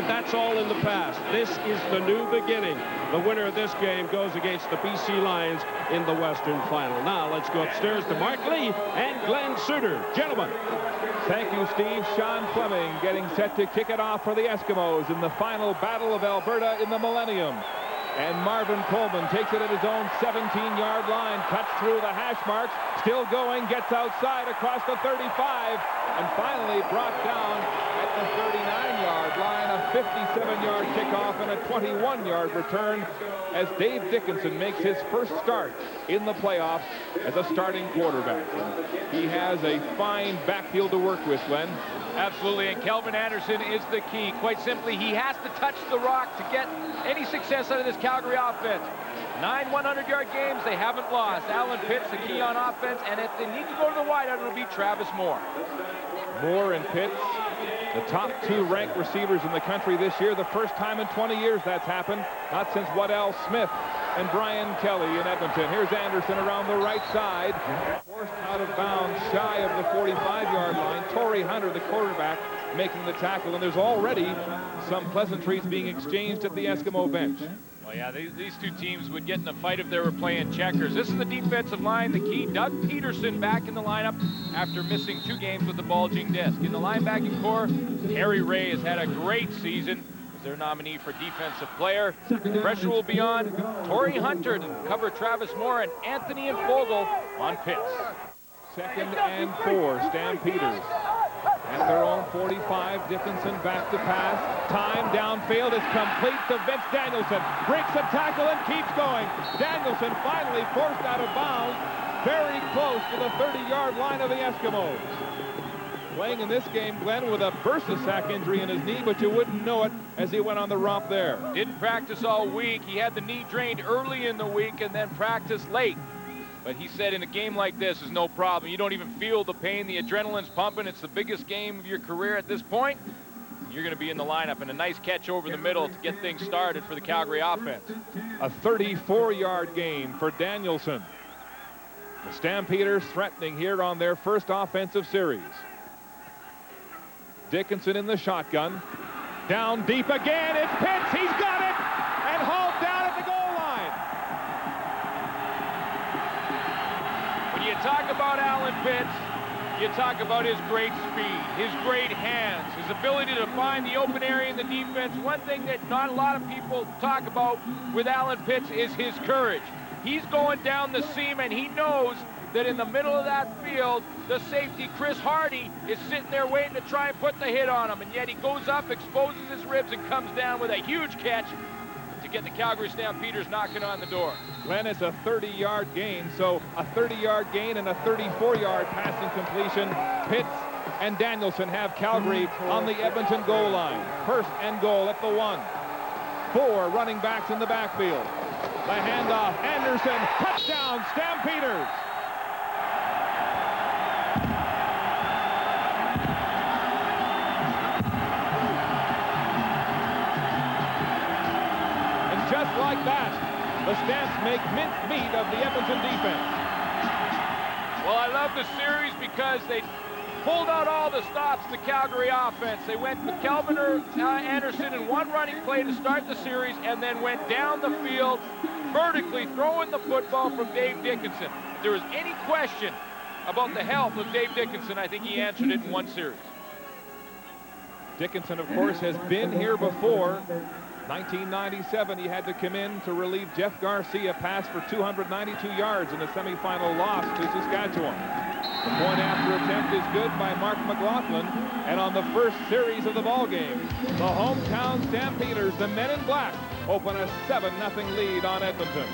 but that's all in the past. This is the new beginning. The winner of this game goes against the BC Lions in the Western Final. Now let's go upstairs to Mark Lee and Glenn Suter. Gentlemen. Thank you, Steve. Sean Fleming getting set to kick it off for the Eskimos in the final battle of Alberta in the Millennium. And Marvin Coleman takes it at his own 17-yard line, cuts through the hash marks, still going, gets outside across the 35, and finally brought down at the 39-yard line, a 57-yard kickoff and a 21-yard return as Dave Dickinson makes his first start in the playoffs as a starting quarterback. He has a fine backfield to work with, Glenn. Absolutely, and Kelvin Anderson is the key. Quite simply, he has to touch the rock to get any success out of this Calgary offense. 9 100-yard games, they haven't lost. Alan Pitts, the key on offense, and if they need to go to the wideout, it'll be Travis Moore. Moore and Pitts, the top 2 ranked receivers in the country this year. The first time in 20 years that's happened, not since Waddell Smith and Brian Kelly in Edmonton. Here's Anderson around the right side, forced out of bounds shy of the 45-yard line. Torrey Hunter, the quarterback, making the tackle, and there's already some pleasantries being exchanged at the Eskimo bench. Well, yeah, these two teams would get in a fight if they were playing checkers. This is the defensive line, the key. Doug Peterson back in the lineup after missing 2 games with the bulging disc. In the linebacking core, Harry Ray has had a great season. Their nominee for defensive player. Pressure will be on Torrey Hunter to cover Travis Moore and Anthony and Fogle on Pitts. 2nd and 4, Stampeders. At their own 45, Dickinson back to pass. Time downfield is complete to Vince Danielson. Breaks a tackle and keeps going. Danielson finally forced out of bounds, very close to the 30-yard line of the Eskimos. Playing in this game, Glenn, with a bursa sac injury in his knee, but you wouldn't know it as he went on the romp there. Didn't practice all week. He had the knee drained early in the week and then practiced late. But he said in a game like this is no problem. You don't even feel the pain. The adrenaline's pumping. It's the biggest game of your career at this point. You're going to be in the lineup, and a nice catch over the middle to get things started for the Calgary offense. A 34-yard gain for Danielson. The Stampeders threatening here on their first offensive series. Dickinson in the shotgun. Down deep again. It's Pitts. He's got it. And hauled down at the goal line. When you talk about Alan Pitts, you talk about his great speed, his great hands, his ability to find the open area in the defense. One thing that not a lot of people talk about with Alan Pitts is his courage. He's going down the seam, and he knows that in the middle of that field, the safety, Chris Hardy, is sitting there waiting to try and put the hit on him. And yet he goes up, exposes his ribs, and comes down with a huge catch to get the Calgary Stampeders knocking on the door. Glenn, it's a 30-yard gain, so a 30-yard gain and a 34-yard passing completion. Pitts and Danielson have Calgary on the Edmonton goal line. 1st and goal at the 1. 4 running backs in the backfield. The handoff, Anderson, touchdown, Stampeders. Just like that, the Stamps make mincemeat of the Edmonton defense. Well, I love the series because they pulled out all the stops in the Calgary offense. They went with Kelvin Anderson in one running play to start the series and then went down the field vertically throwing the football from Dave Dickinson. If there was any question about the health of Dave Dickinson, I think he answered it in one series. Dickinson, of course, has been here before. 1997, he had to come in to relieve Jeff Garcia, pass for 292 yards in a semifinal loss to Saskatchewan. The point after attempt is good by Mark McLaughlin, and on the first series of the ballgame, the hometown Stampeders, the men in black, open a 7-0 lead on Edmonton.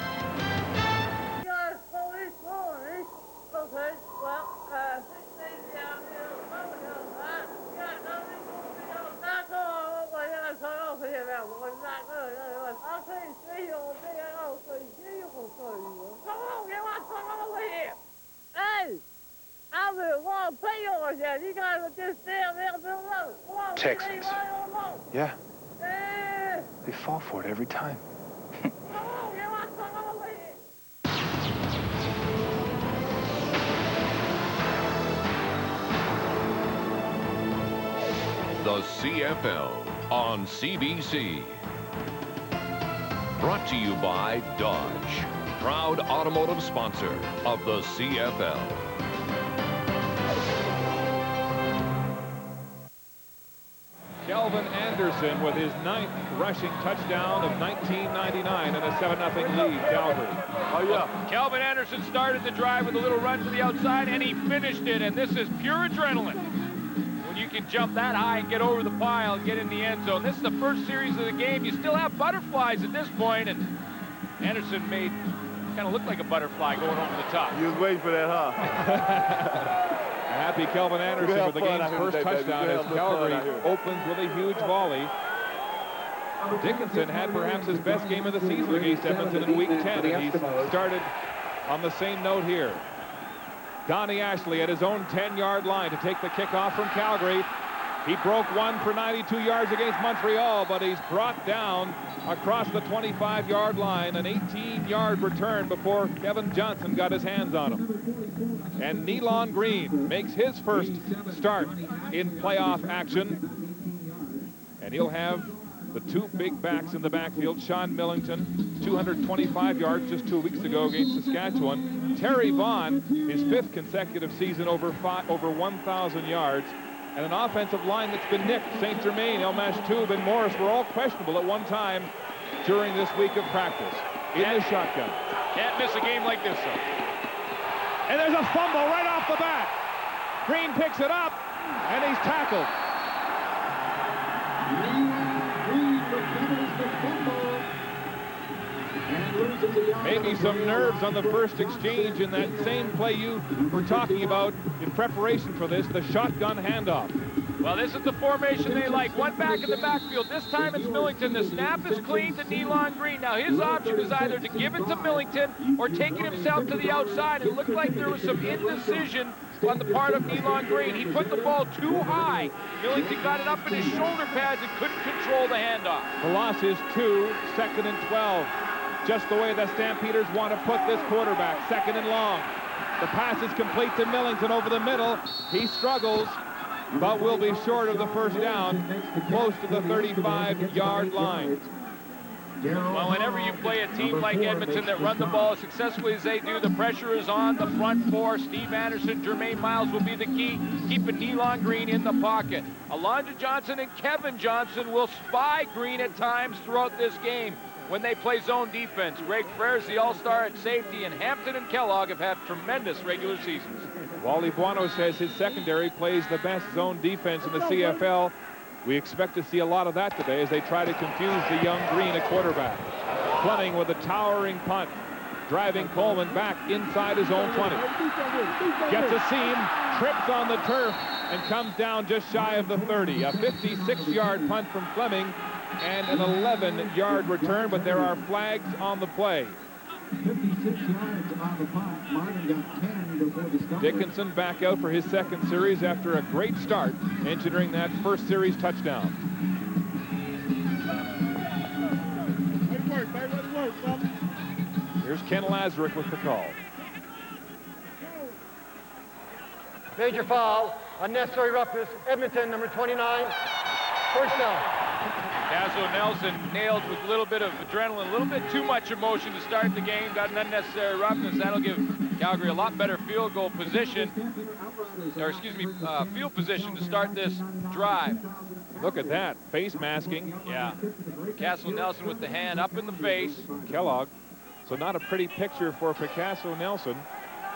Texans. Yeah. They fall for it every time. The CFL. on CBC. Brought to you by Dodge, proud automotive sponsor of the CFL. Kelvin Anderson with his 9th rushing touchdown of 1999 and a 7-0 lead, Calgary. Oh, yeah. Kelvin Anderson started the drive with a little run to the outside, and he finished it, and this is pure adrenaline. When you can jump that high and get over the pile and get in the end zone. This is the first series of the game. You still have butterflies at this point, and Anderson kind of looked like a butterfly going over the top. You was waiting for that, huh? Happy Kelvin Anderson with the game's first touchdown as Calgary opens with a huge volley. Dickinson had perhaps his best game of the season against Edmonton in Week 10, and he's started on the same note here. Donnie Ashley at his own 10-yard line to take the kickoff from Calgary. He broke one for 92 yards against Montreal, but he's brought down across the 25-yard line, an 18-yard return before Kevin Johnson got his hands on him. And Nealon Green makes his first start in playoff action. And he'll have the two big backs in the backfield. Sean Millington, 225 yards just 2 weeks ago against Saskatchewan. Terry Vaughn, his 5th consecutive season over 1,000 yards. And an offensive line that's been nicked. St. Germain, Elmash Tube, and Morris were all questionable at one time during this week of practice. In the shotgun. Can't miss a game like this, though. And there's a fumble right off the bat. Green picks it up, and he's tackled. Maybe some nerves on the first exchange in that same play you were talking about in preparation for this, the shotgun handoff. Well, this is the formation they like. One back in the backfield. This time it's Millington. The snap is clean to Nealon Green. Now his option is either to give it to Millington or take it himself to the outside. It looked like there was some indecision on the part of Nealon Green. He put the ball too high. Millington got it up in his shoulder pads and couldn't control the handoff. The loss is 2, 2nd and 12. Just the way the Stampeders want to put this quarterback. 2nd and long. The pass is complete to Millington over the middle. He struggles, but will be short of the first down, close to the 35-yard line. Well, whenever you play a team like Edmonton that run the ball as successfully as they do, the pressure is on the front four. Steve Anderson, Jermaine Miles will be the key, keeping Nealon Green in the pocket. Alonzo Johnson and Kevin Johnson will spy Green at times throughout this game when they play zone defense. Greg Frere is the all-star at safety, and Hampton and Kellogg have had tremendous regular seasons. Wally Buono says his secondary plays the best zone defense in the CFL. We expect to see a lot of that today as they try to confuse the young Green at quarterback. Fleming with a towering punt, driving Coleman back inside his own 20. Gets a seam, trips on the turf, and comes down just shy of the 30. A 56-yard punt from Fleming and an 11-yard return, but there are flags on the play. 56 yards on the punt. Martin got 10 before the start. Dickinson back out for his second series after a great start, engineering that first series touchdown. Here's Ken Lazarick with the call. Major foul, unnecessary roughness, Edmonton, number 29, first down. Castle Nelson nailed with a little bit of adrenaline, a little bit too much emotion to start the game. Got an unnecessary roughness. That'll give Calgary a lot better field position to start this drive. Look at that, face masking. Yeah, Castle Nelson with the hand up in the face. Kellogg. So not a pretty picture for Picasso Nelson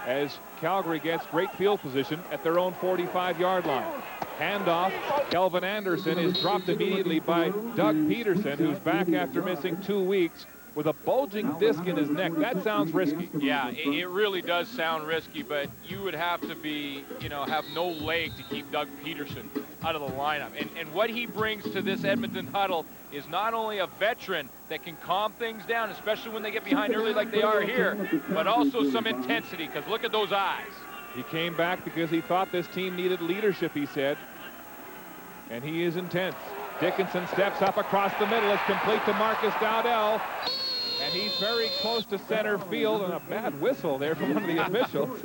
as Calgary gets great field position at their own 45-yard line. Handoff, Kelvin Anderson is dropped immediately by Doug Peterson, who's back after missing 2 weeks with a bulging disc in his neck. That sounds risky. Yeah, it really does sound risky, but you would have to be, have no leg to keep Doug Peterson out of the lineup. And what he brings to this Edmonton huddle is not only a veteran that can calm things down, especially when they get behind early like they are here, but also some intensity, because look at those eyes. He came back because he thought this team needed leadership, he said. And he is intense. Dickinson steps up across the middle. It's complete to Marcus Dowdell. And And he's very close to center field, and a bad whistle there from one of the officials.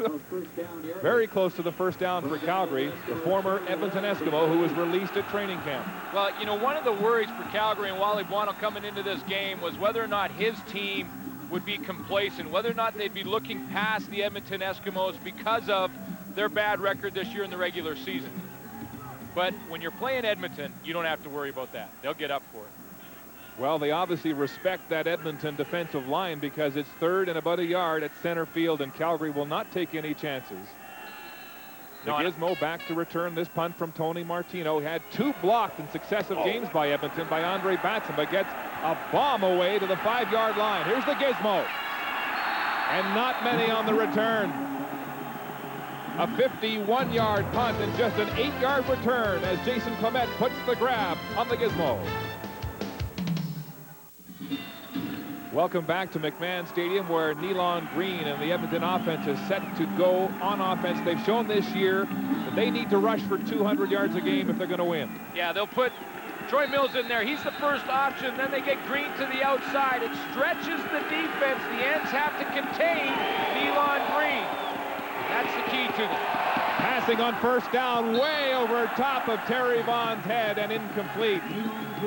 Very close to the first down for Calgary, the former Edmonton Eskimo who was released at training camp. Well, you know, one of the worries for Calgary and Wally Buono coming into this game was whether or not his team would be complacent, whether or not they'd be looking past the Edmonton Eskimos because of their bad record this year in the regular season. But when you're playing Edmonton, you don't have to worry about that. They'll get up for it. Well, they obviously respect that Edmonton defensive line because it's third and about a yard at center field, and Calgary will not take any chances. The Gizmo back to return this punt from Tony Martino. He had 2 blocked in successive games by Edmonton by Andre Batson, but gets a bomb away to the 5-yard line. Here's the Gizmo. And not many on the return. A 51-yard punt and just an 8-yard return as Jason Clement puts the grab on the Gizmo. Welcome back to McMahon Stadium, where Nealon Green and the Edmonton offense is set to go on offense. They've shown this year that they need to rush for 200 yards a game if they're going to win. Yeah, they'll put Troy Mills in there. He's the first option. Then they get Green to the outside. It stretches the defense. The ends have to contain Nealon Green. That's the key to them. Passing on first down way over top of Terry Vaughn's head and incomplete.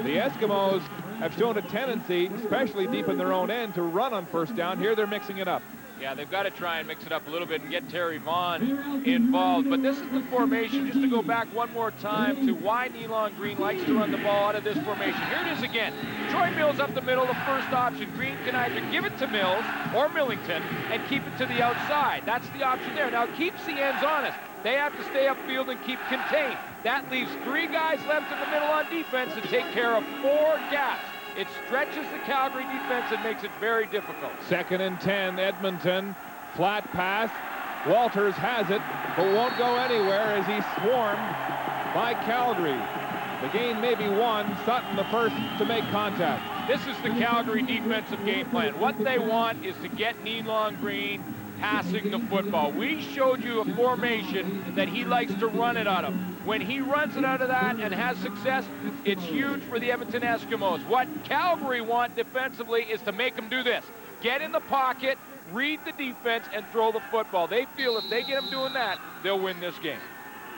The Eskimos have shown a tendency, especially deep in their own end, to run on first down. Here they're mixing it up. Yeah, they've got to try and mix it up a little bit and get Terry Vaughn involved. But this is the formation, just to go back one more time to why Nealon Green likes to run the ball out of this formation. Here it is again. Troy Mills up the middle, the first option. Green can either give it to Mills or Millington and keep it to the outside. That's the option there. Now, it keeps the ends honest. They have to stay upfield and keep contained. That leaves 3 guys left in the middle on defense to take care of 4 gaps. It stretches the Calgary defense and makes it very difficult. 2nd and 10, Edmonton. Flat pass. Walters has it, but won't go anywhere as he's swarmed by Calgary. The gain may be 1. Sutton the first to make contact. This is the Calgary defensive game plan. What they want is to get Nealon Green passing the football. We showed you a formation that he likes to run it out of. When he runs it out of that and has success, it's huge for the Edmonton Eskimos. What Calgary want defensively is to make them do this. Get in the pocket, read the defense, and throw the football. They feel if they get them doing that, they'll win this game.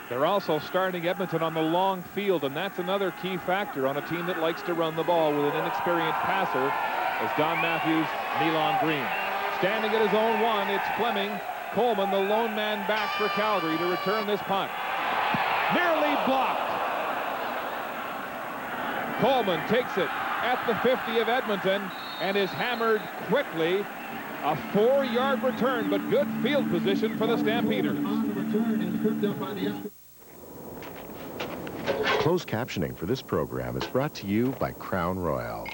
They're also starting Edmonton on the long field, and that's another key factor on a team that likes to run the ball with an inexperienced passer as Don Matthews, Nealon Green. Standing at his own 1, it's Fleming. Coleman, the lone man back for Calgary to return this punt. Nearly blocked. Coleman takes it at the 50 of Edmonton and is hammered quickly. A 4-yard return, but good field position for the Stampeders. Closed captioning for this program is brought to you by Crown Royal.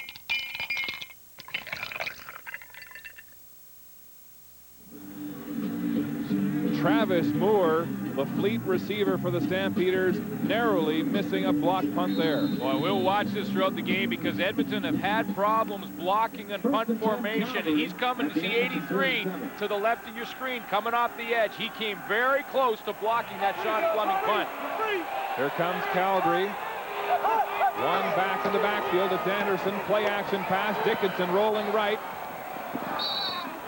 Travis Moore, the fleet receiver for the Stampeders, narrowly missing a block punt there. Boy, we'll watch this throughout the game because Edmonton have had problems blocking on punt formation, and he's coming to see 83 to the left of your screen, coming off the edge. He came very close to blocking that Sean Fleming punt. Here comes Calgary. 1 back in the backfield. It's Anderson. Play action pass. Dickinson rolling right.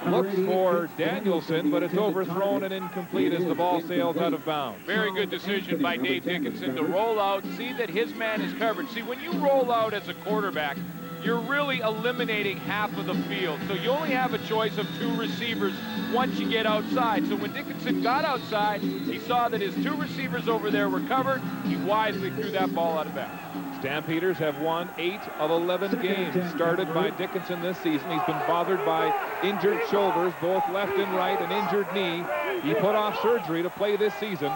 Looks for Danielson, but it's overthrown and incomplete as the ball sails out of bounds. Very good decision by Dave Dickinson to roll out, see that his man is covered. See, when you roll out as a quarterback, you're really eliminating half of the field. So you only have a choice of 2 receivers once you get outside. So when Dickinson got outside, he saw that his 2 receivers over there were covered. He wisely threw that ball out of bounds. Stampeders have won 8 of 11 games started by Dickinson this season. He's been bothered by injured shoulders, both left and right, an injured knee. He put off surgery to play this season.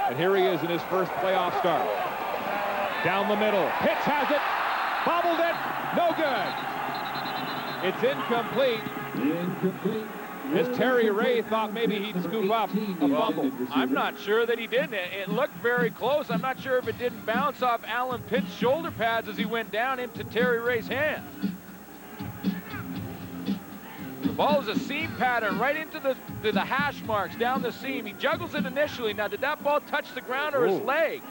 And here he is in his first playoff start. Down the middle. Pitts has it. Bobbled it. No good. It's incomplete. As Terry Ray thought maybe he'd scoop up a fumble. I'm not sure that he didn't. It looked very close. I'm not sure if it didn't bounce off Alan Pitt's shoulder pads as he went down into Terry Ray's hands. The ball is a seam pattern right into the hash marks down the seam. He juggles it initially. Now, did that ball touch the ground or his leg?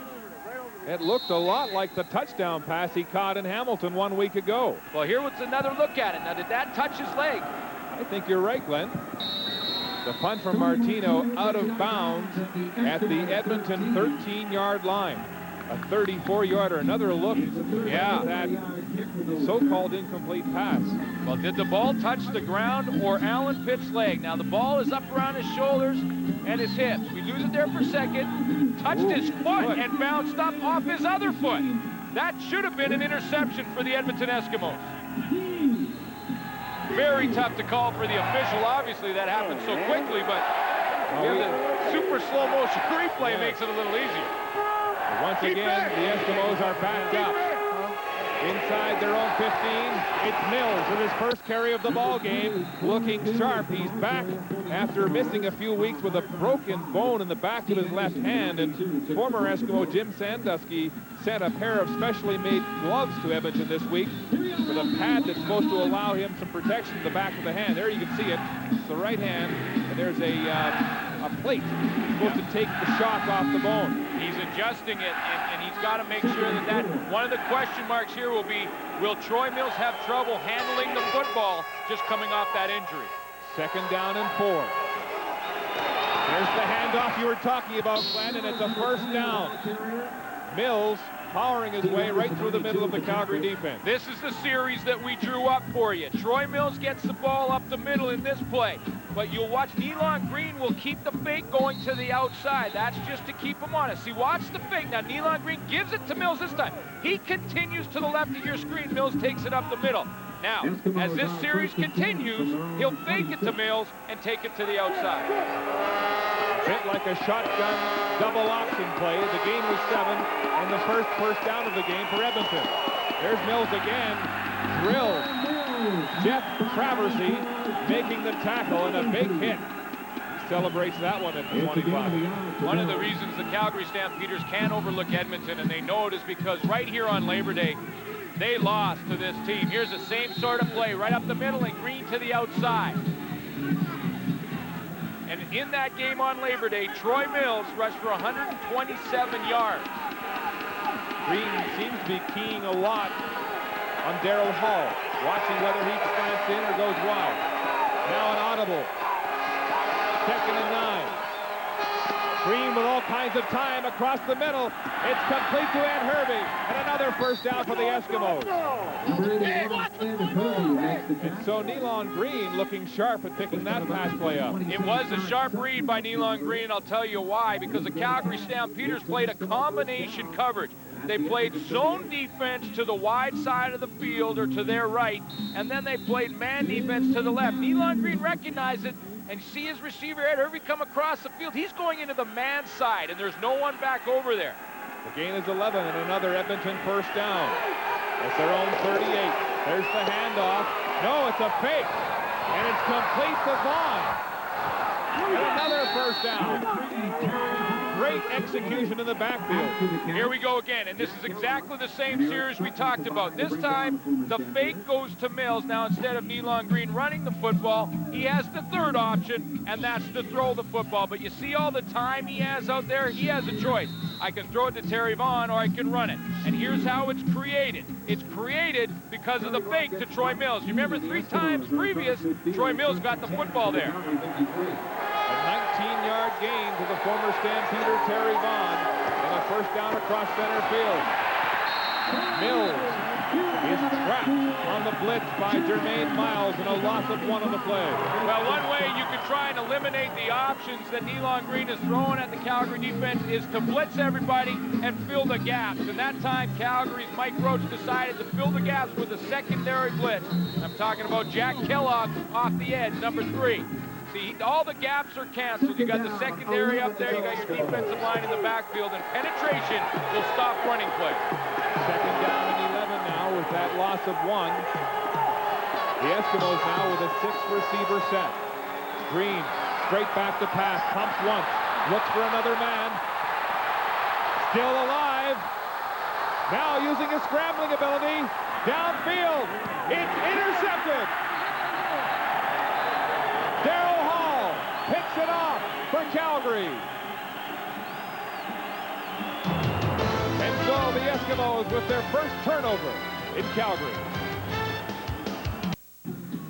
It looked a lot like the touchdown pass he caught in Hamilton 1 week ago. Well, here was another look at it. Now, did that touch his leg? I think you're right, Glenn. The punt from Martino out of bounds at the Edmonton 13-yard line. A 34-yarder. Another look at that so-called incomplete pass. Well, did the ball touch the ground or Alan Pitt's leg? Now, the ball is up around his shoulders and his hips. We lose it there for a second. Touched his foot and bounced up off his other foot. That should have been an interception for the Edmonton Eskimos. Very tough to call for the official. Obviously, that happened so quickly, but here the super slow motion replay makes it a little easier. Once again, the Eskimos are backed up inside their own 15. It's Mills with his first carry of the ball game, looking sharp. He's back after missing a few weeks with a broken bone in the back of his left hand. And former Eskimo Jim Sandusky sent a pair of specially made gloves to Edmonton this week with a pad that's supposed to allow him some protection to the back of the hand. There you can see it. It's the right hand, and there's a plate supposed to take the shock off the bone. He's adjusting it, and he's got to make sure that one of the question marks here will be, will Troy Mills have trouble handling the football just coming off that injury? 2nd down and 4. There's the handoff you were talking about, Glenn, and it's a 1st down. Mills powering his way right through the middle of the Calgary defense. This is the series that we drew up for you. Troy Mills gets the ball up the middle in this play, but you'll watch Nealon Green will keep the fake going to the outside. That's just to keep him honest. See, watch the fake. Now, Nealon Green gives it to Mills this time. He continues to the left of your screen. Mills takes it up the middle. Now, as this series continues, he'll fake it to Mills and take it to the outside. Bit like a shotgun double option play. The gain was 7, and the first down of the game for Edmonton. There's Mills again, drilled. Jeff Traversy making the tackle and a big hit. He celebrates that one at the 25. One of the reasons the Calgary Stampeders can't overlook Edmonton, and they know it, is because right here on Labor Day, they lost to this team. Here's the same sort of play, right up the middle and Green to the outside. And in that game on Labor Day, Troy Mills rushed for 127 yards. Green seems to be keying a lot on Darryl Hall, watching whether he slants in or goes wild. Now an audible. 2nd and 9. Green with all kinds of time across the middle. It's complete to Ed Hervey, and another 1st down for the Eskimos. And so Nealon Green looking sharp at picking that pass play up. It was a sharp read by Nealon Green. I'll tell you why. Because the Calgary Stampeders played a combination coverage. They played zone defense to the wide side of the field or to their right, and then they played man defense to the left. Nealon Green recognized it, and see his receiver Ed Hervey come across the field. He's going into the man side, and there's no one back over there. The gain is 11, and another Edmonton 1st down. It's their own 38. There's the handoff. No, it's a fake, and it's complete to Vaughn. And another 1st down. Great execution in the backfield. Here we go again, and this is exactly the same series we talked about. This time, the fake goes to Mills. Now, instead of Nealon Green running the football, he has the 3rd option, and that's to throw the football. But you see all the time he has out there? He has a choice. I can throw it to Terry Vaughn, or I can run it. And here's how it's created. It's created because of the fake to Troy Mills. You remember 3 times previous, Troy Mills got the football there. A 19-yard gain to the former Stampeder Terry Vaughn, and a 1st down across center field. Mills is trapped on the blitz by Jermaine Miles, and a loss of 1 on the play. Well, one way you could try and eliminate the options that Nealon Green is throwing at the Calgary defense is to blitz everybody and fill the gaps. And that time, Calgary's Mike Roach decided to fill the gaps with a secondary blitz. I'm talking about Jack Kellogg off the edge, number 3. See, all the gaps are canceled. You got the secondary up there, you got your defensive line in the backfield, and penetration will stop running play. 2nd down and 11 now with that loss of 1. The Eskimos now with a 6-receiver set. Green, straight back to pass, pumps once, looks for another man. Still alive. Now using his scrambling ability, downfield. It's intercepted. Darryl Hall picks it off for Calgary. And so the Eskimos with their first turnover in Calgary.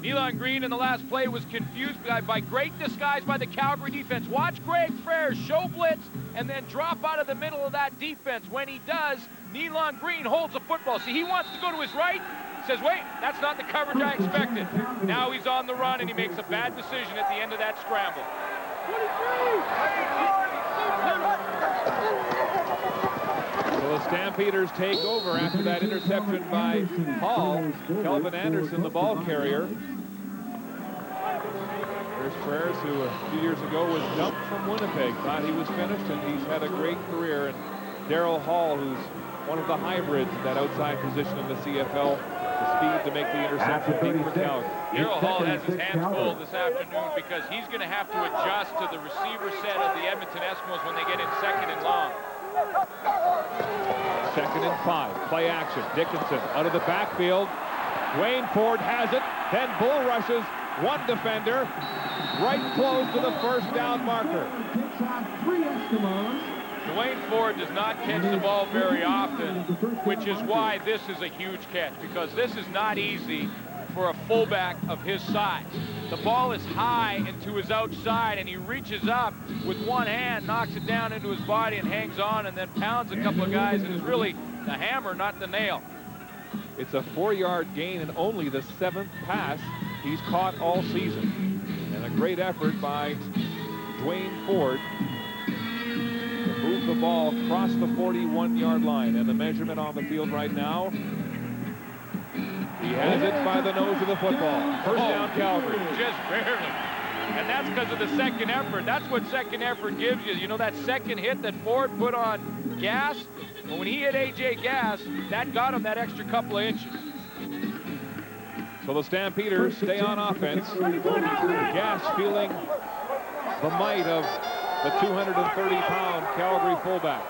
Nealon Green in the last play was confused by great disguise by the Calgary defense. Watch Greg Frere show blitz and then drop out of the middle of that defense. When he does, Nealon Green holds the football. See, he wants to go to his right. Says, wait, that's not the coverage I expected. Now he's on the run, and he makes a bad decision at the end of that scramble. So the Stampeders take over after that interception by Hall. Kelvin Anderson, the ball carrier. There's Frere, who a few years ago was dumped from Winnipeg. Thought he was finished, and he's had a great career. And Daryl Hall, who's one of the hybrids in that outside position in the CFL. The speed to make the interception deep for Calgary. Daryl Hall has his hands full this afternoon because he's going to have to adjust to the receiver set of the Edmonton Eskimos when they get in 2nd and long. 2nd and 5. Play action. Dickinson out of the backfield. Dwayne Ford has it. Then bull rushes one defender right close to the first down marker. Takes on 3 Eskimos. Dwayne Ford does not catch the ball very often, which is why this is a huge catch, because this is not easy for a fullback of his size. The ball is high and to his outside, and he reaches up with one hand, knocks it down into his body and hangs on, and then pounds a couple of guys, and is really the hammer, not the nail. It's a 4-yard gain and only the 7th pass he's caught all season. And a great effort by Dwayne Ford to move the ball across the 41-yard line. And the measurement on the field right now, he has it by the nose of the football. First down, Calgary. Just barely. And that's because of the second effort. That's what second effort gives you. You know, that second hit that Ford put on Gas? Well, when he hit A.J. Gas, that got him that extra couple of inches. So the Stampeders stay on offense. Gas feeling the might of the 230-pound Calgary fullback.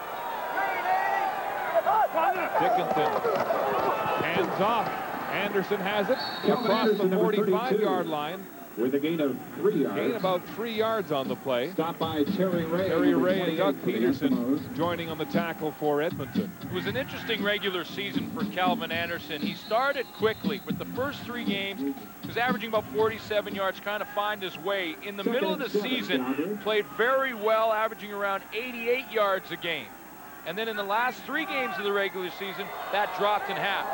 Dickinson hands off. Anderson has it across the 45-yard line. With a gain of 3 yards. Gain about 3 yards on the play. Stopped by Terry Ray. Terry Ray and Doug Peterson joining on the tackle for Edmonton. It was an interesting regular season for Calvin Anderson. He started quickly. With the first 3 games, he was averaging about 47 yards, trying to find his way. In the middle of the season, played very well, averaging around 88 yards a game. And then in the last 3 games of the regular season, that dropped in half.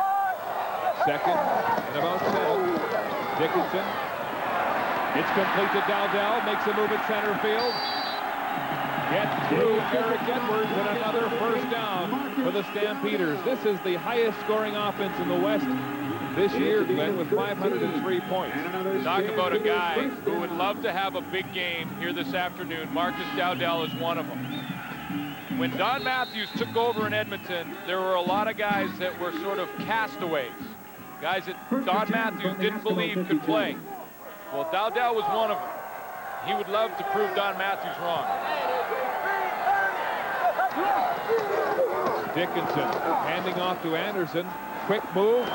2nd and about 10. Dickinson. It's complete to Dowdell, makes a move at center field. Get through Eric Edwards, and another first down for the Stampeders. This is the highest scoring offense in the West this year, Glenn, with 503 points. Talk about a guy who would love to have a big game here this afternoon. Marcus Dowdell is one of them. When Don Matthews took over in Edmonton, there were a lot of guys that were sort of castaways. Guys that Don Matthews didn't believe could play. Well, Dowdell was one of them. He would love to prove Don Matthews wrong. Dickinson handing off to Anderson. Quick move,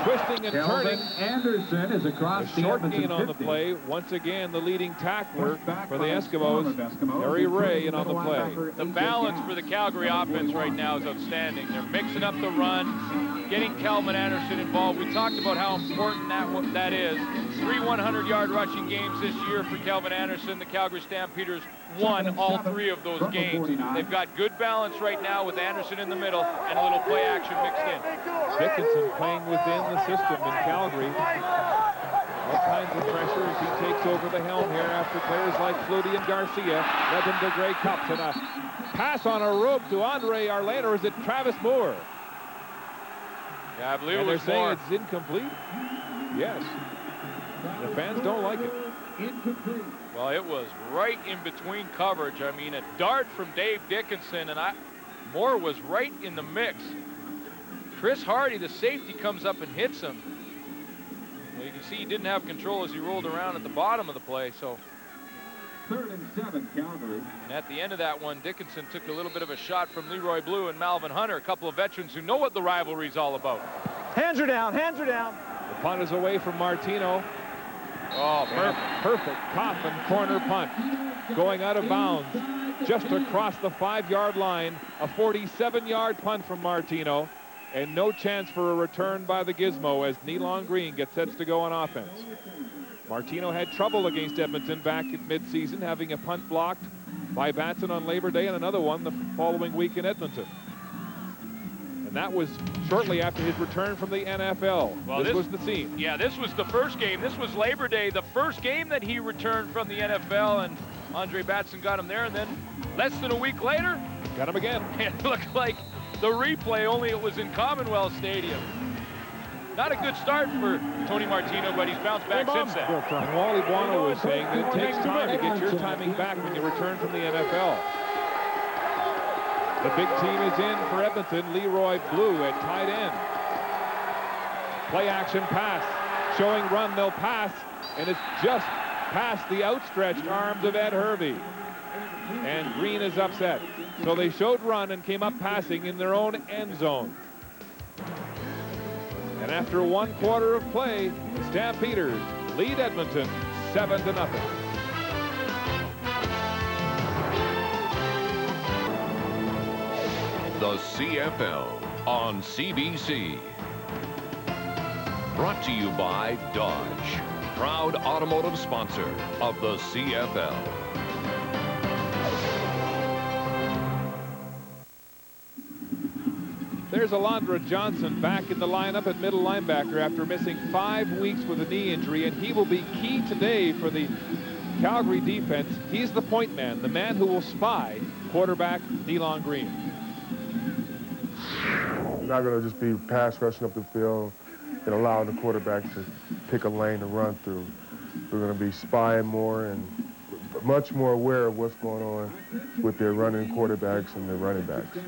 twisting and turning. Anderson is across a short gain on the play. Once again, the leading tackler for the Eskimos, Terry Ray, in on the play. The balance for the Calgary offense right now is outstanding. They're mixing up the run, getting Calvin Anderson involved. We talked about how important that is. 3 100-yard rushing games this year for Calvin Anderson. The Calgary Stampeders won all 3 of those games. They've got good balance right now with Anderson in the middle and a little play action mixed in. Dickinson playing within the system in Calgary. All kinds of pressure as he takes over the helm here after players like Flutie and Garcia led them to Grey Cups. And a pass on a rope to Andre Arlane, or is it Travis Moore? Yeah, I believe and it was they're saying Moore. It's incomplete. Yes. The fans don't like it. Incomplete. Well, it was right in between coverage. I mean, a dart from Dave Dickinson, and Moore was right in the mix. Chris Hardy, the safety, comes up and hits him. Well, you can see he didn't have control as he rolled around at the bottom of the play. So 3rd and 7, Calgary. And at the end of that one, Dickinson took a little bit of a shot from Leroy Blue and Malvin Hunter, a couple of veterans who know what the rivalry's all about. Hands are down, hands are down. The punt is away from Martino. Oh, Perfect Coffin corner punt. Going out of bounds just across the 5-yard line. A 47-yard punt from Martino, and no chance for a return by the Gizmo as Nealon Green gets set to go on offense. Martino had trouble against Edmonton back at midseason, having a punt blocked by Batson on Labor Day and another one the following week in Edmonton. And that was shortly after his return from the NFL. Well, this was the scene. Yeah, this was the first game. This was Labor Day, the first game that he returned from the NFL, and Andre Batson got him there, and then less than a week later, got him again. It looked like the replay, only it was in Commonwealth Stadium. Not a good start for Tony Martino, but he's bounced back since then. And Wally Buono was saying that it takes time to get your timing back when you return from the NFL. The big team is in for Edmonton. Leroy Blue at tight end. Play action pass. Showing run, they'll pass. And it's just past the outstretched arms of Ed Hervey. And Green is upset. So they showed run and came up passing in their own end zone. And after 1 quarter of play, the Stampeders lead Edmonton 7-0. The CFL on CBC. Brought to you by Dodge, proud automotive sponsor of the CFL. There's Alondra Johnson back in the lineup at middle linebacker after missing 5 weeks with a knee injury, and he will be key today for the Calgary defense. He's the point man, the man who will spy quarterback Nealon Green. Not going to just be pass rushing up the field and allowing the quarterback to pick a lane to run through. We're going to be spying more and much more aware of what's going on with their running quarterbacks and their running backs.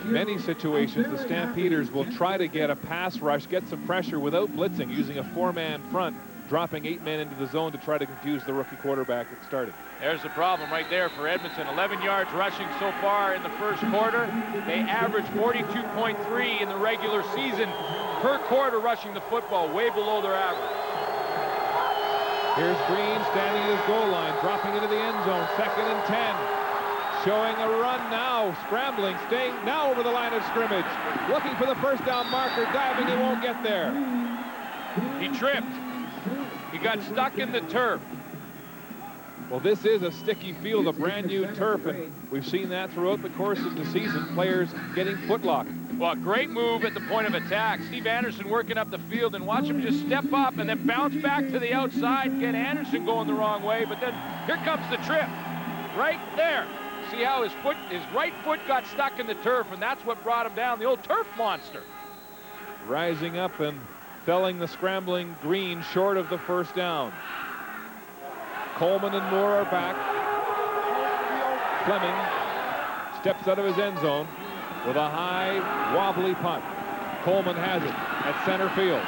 Many situations, the Stampeders will try to get a pass rush, get some pressure without blitzing, using a 4-man front, dropping 8 men into the zone to try to confuse the rookie quarterback at starting. There's the problem right there for Edmonton. 11 yards rushing so far in the first quarter. They averaged 42.3 in the regular season per quarter rushing the football, way below their average. Here's Green standing at his goal line, dropping into the end zone, 2nd and 10. Showing a run now, scrambling, staying now over the line of scrimmage. Looking for the first down marker, diving, he won't get there. He tripped. He got stuck in the turf. Well, this is a sticky field, a brand new turf, and we've seen that throughout the course of the season, players getting footlocked. Well, great move at the point of attack. Steve Anderson working up the field, and watch him just step up and then bounce back to the outside and get Anderson going the wrong way. But then here comes the trip right there. See how his right foot got stuck in the turf, and that's what brought him down, the old turf monster. Rising up and felling the scrambling Green short of the first down. Coleman and Moore are back. Fleming steps out of his end zone with a high, wobbly punt. Coleman has it at center field.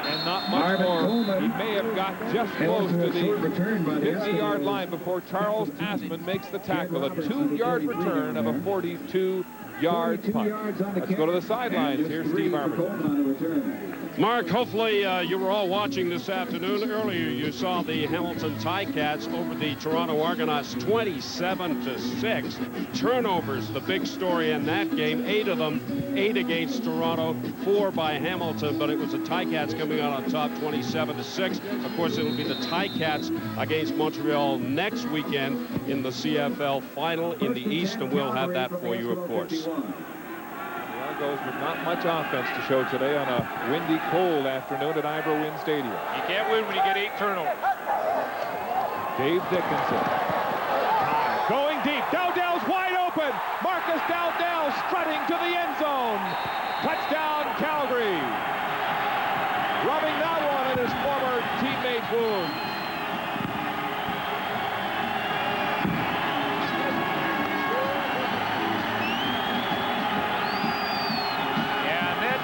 And not much more. He may have got just close to the 50-yard line before Charles Assman makes the tackle. A 2-yard return of a 42-yard punt. Let's go to the sidelines. Here's Steve Armstrong. Mark, hopefully you were all watching this afternoon. Earlier you saw the Hamilton Ticats over the Toronto Argonauts 27-6. Turnovers, the big story in that game. 8 of them, 8 against Toronto, 4 by Hamilton, but it was the Ticats coming out on top 27-6. Of course, it'll be the Ticats against Montreal next weekend in the CFL final in the East, and we'll have that for you, of course. Goes with not much offense to show today on a windy, cold afternoon at Ivor Wynn Stadium. You can't win when you get 8 turnovers. Dave Dickinson. Going deep. Dowdell's wide open. Marcus Dowdell strutting to the end zone. Touchdown, Calgary. Rubbing that one in his former teammate's wound.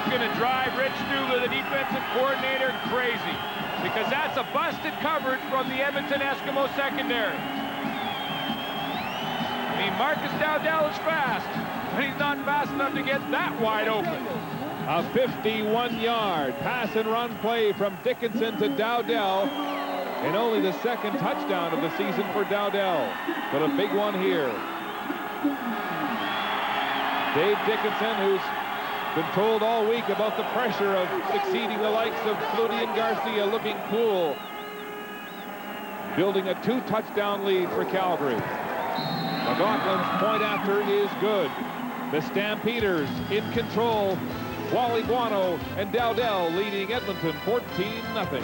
Going to drive Rich Stugler, the defensive coordinator, crazy, because that's a busted coverage from the Edmonton Eskimos secondary. I mean, Marcus Dowdell is fast, but he's not fast enough to get that wide open. A 51-yard pass and run play from Dickinson to Dowdell. And only the second touchdown of the season for Dowdell. But a big one here. Dave Dickinson, who's been told all week about the pressure of succeeding the likes of Flutie and Garcia, looking cool. Building a 2-touchdown lead for Calgary. McLaughlin's point after is good. The Stampeders in control. Wally Guano and Dowdell leading Edmonton 14-0.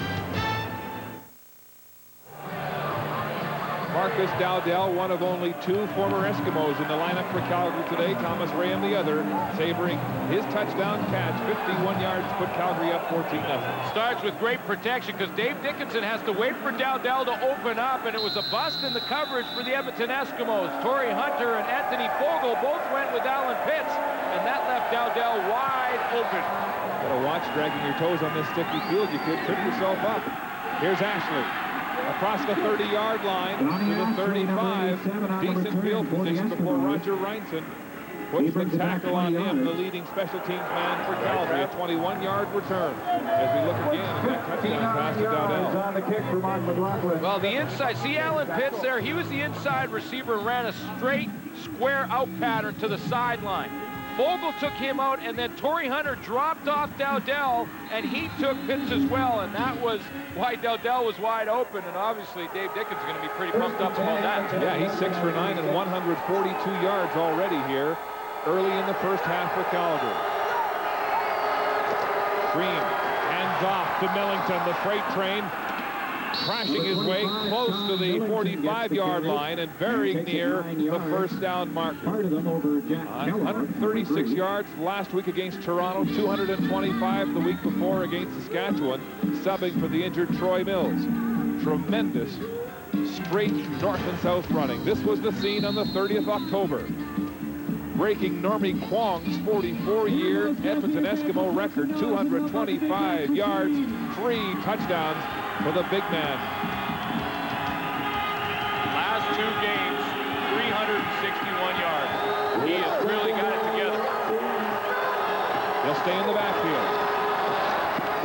Marcus Dowdell, one of only 2 former Eskimos in the lineup for Calgary today. Thomas Rayam, the other, savoring his touchdown catch. 51 yards to put Calgary up 14-0. Starts with great protection because Dave Dickinson has to wait for Dowdell to open up, and it was a bust in the coverage for the Edmonton Eskimos. Torrey Hunter and Anthony Fogle both went with Alan Pitts, and that left Dowdell wide open. Gotta watch dragging your toes on this sticky field. You could trip yourself up. Here's Ashley. Across the 30-yard line to the 35. Decent field position before Roger Reinson puts the tackle on him, the leading special teams man for Calgary. A 21-yard return as we look again at that touchdown pass to Dowdell. Well, the inside, see Alan Pitts there? He was the inside receiver and ran a straight, square out pattern to the sideline. Fogle took him out, and then Torrey Hunter dropped off Dowdell, and he took Pitts as well, and that was why Dowdell was wide open, and obviously Dave Dickens is going to be pretty pumped up about that. Yeah, he's 6 for 9 and 142 yards already here early in the first half for Calgary. Green hands off to Millington, the freight train crashing his way close to the 45-yard line and very near the first down marker. 136 yards last week against Toronto, 225 the week before against Saskatchewan, subbing for the injured Troy Mills. Tremendous straight north and south running. This was the scene on the 30th October. Breaking Normie Kwong's 44-year Edmonton Eskimo record, 225 yards, 3 touchdowns for the big man. Last 2 games, 361 yards. He has really got it together. He'll stay in the backfield.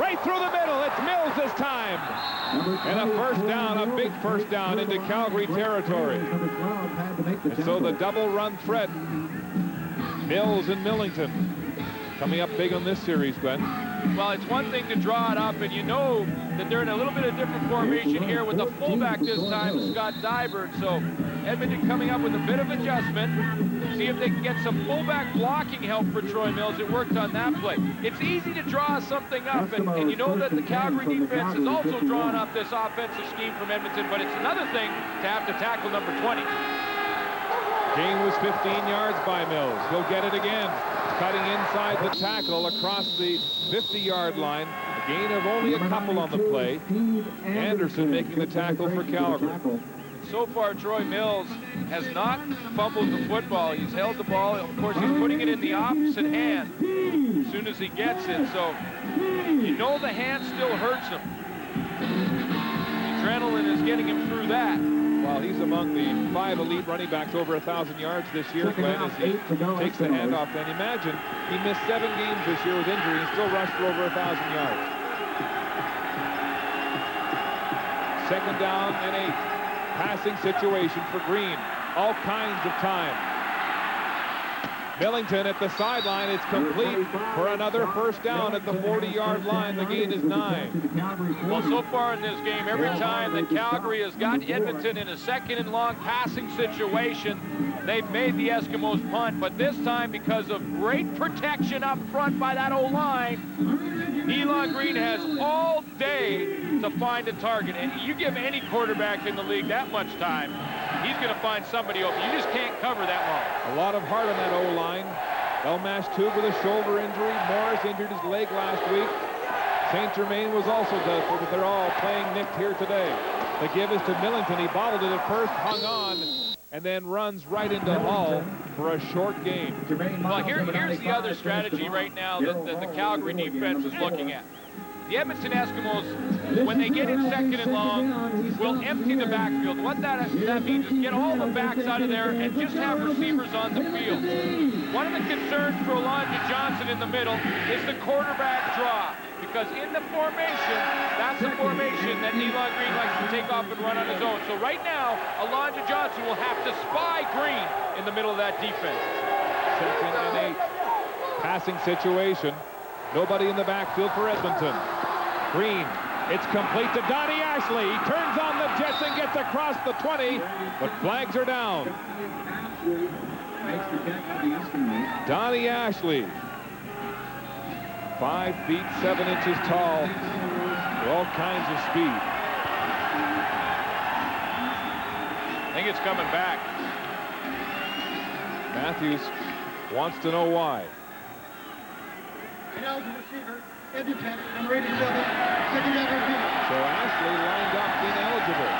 Right through the middle, it's Mills this time. And a first down, a big first down into Calgary territory. And so the double run threat, Mills and Millington, coming up big on this series, Glenn. Well, it's one thing to draw it up, and you know that they're in a little bit of different formation here with the fullback this time, Scott Dybert. So Edmonton coming up with a bit of adjustment. See if they can get some fullback blocking help for Troy Mills. It worked on that play. It's easy to draw something up, and you know that the Calgary defense has also drawn up this offensive scheme from Edmonton, but it's another thing to have to tackle number 20. Gain was 15 yards by Mills. He'll get it again. Cutting inside the tackle across the 50-yard line. A gain of only a couple on the play. Anderson making the tackle for Calgary. So far, Troy Mills has not fumbled the football. He's held the ball. Of course, he's putting it in the opposite hand as soon as he gets it. So you know the hand still hurts him. The adrenaline is getting him through that. Well, he's among the 5 elite running backs over 1,000 yards this year, Glenn, as he takes the handoff. And imagine, he missed 7 games this year with injury and still rushed for over 1,000 yards. 2nd down and 8. Passing situation for Green. All kinds of time. Millington at the sideline. It's complete for another first down at the 40-yard line. The gain is 9. Well, so far in this game, every time that Calgary has got Edmonton in a 2nd and long passing situation, they've made the Eskimos punt. But this time, because of great protection up front by that O-line, Elon Green has all day to find a target. And you give any quarterback in the league that much time, he's going to find somebody open. You just can't cover that long. A lot of heart on that O-line. Elmash Tube with a shoulder injury. Morris injured his leg last week. St. Germain was also doubtful, but they're all playing nicked here today. The give is to Millington. He bobbled it at first, hung on, and then runs right into Hall for a short gain. Well, here's the other strategy right now that the Calgary defense is looking at. The Edmonton Eskimos, when they get in second and long, will empty the backfield. What that means is get all the backs out of there and just have receivers on the field. One of the concerns for Alonzo Johnson in the middle is the quarterback draw, because in the formation, that's the formation that Elon Green likes to take off and run on his own. So right now, Alonzo Johnson will have to spy Green in the middle of that defense. Second and 8. Passing situation. Nobody in the backfield for Edmonton. Green, it's complete to Donnie Ashley. He turns on the jets and gets across the 20, but flags are down. Donnie Ashley, 5 feet 7 inches tall, with all kinds of speed. I think it's coming back. Matthews wants to know why. Ineligible receiver, Edmonton, number 87, secondary receiver. So Ashley lined up ineligible.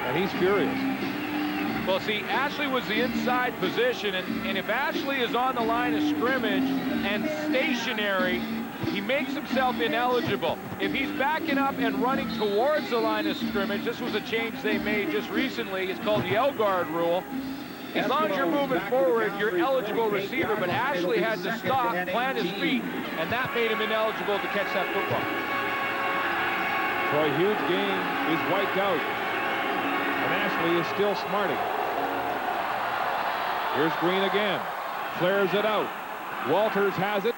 And he's furious. Well, see, Ashley was the inside position, and if Ashley is on the line of scrimmage and stationary, he makes himself ineligible. If he's backing up and running towards the line of scrimmage, this was a change they made just recently. It's called the L-guard rule. As long as you're moving forward, you're eligible receiver, but Ashley had to stop, plant his feet, and that made him ineligible to catch that football. So a huge game is wiped out, and Ashley is still smarting. Here's Green again, flares it out. Walters has it.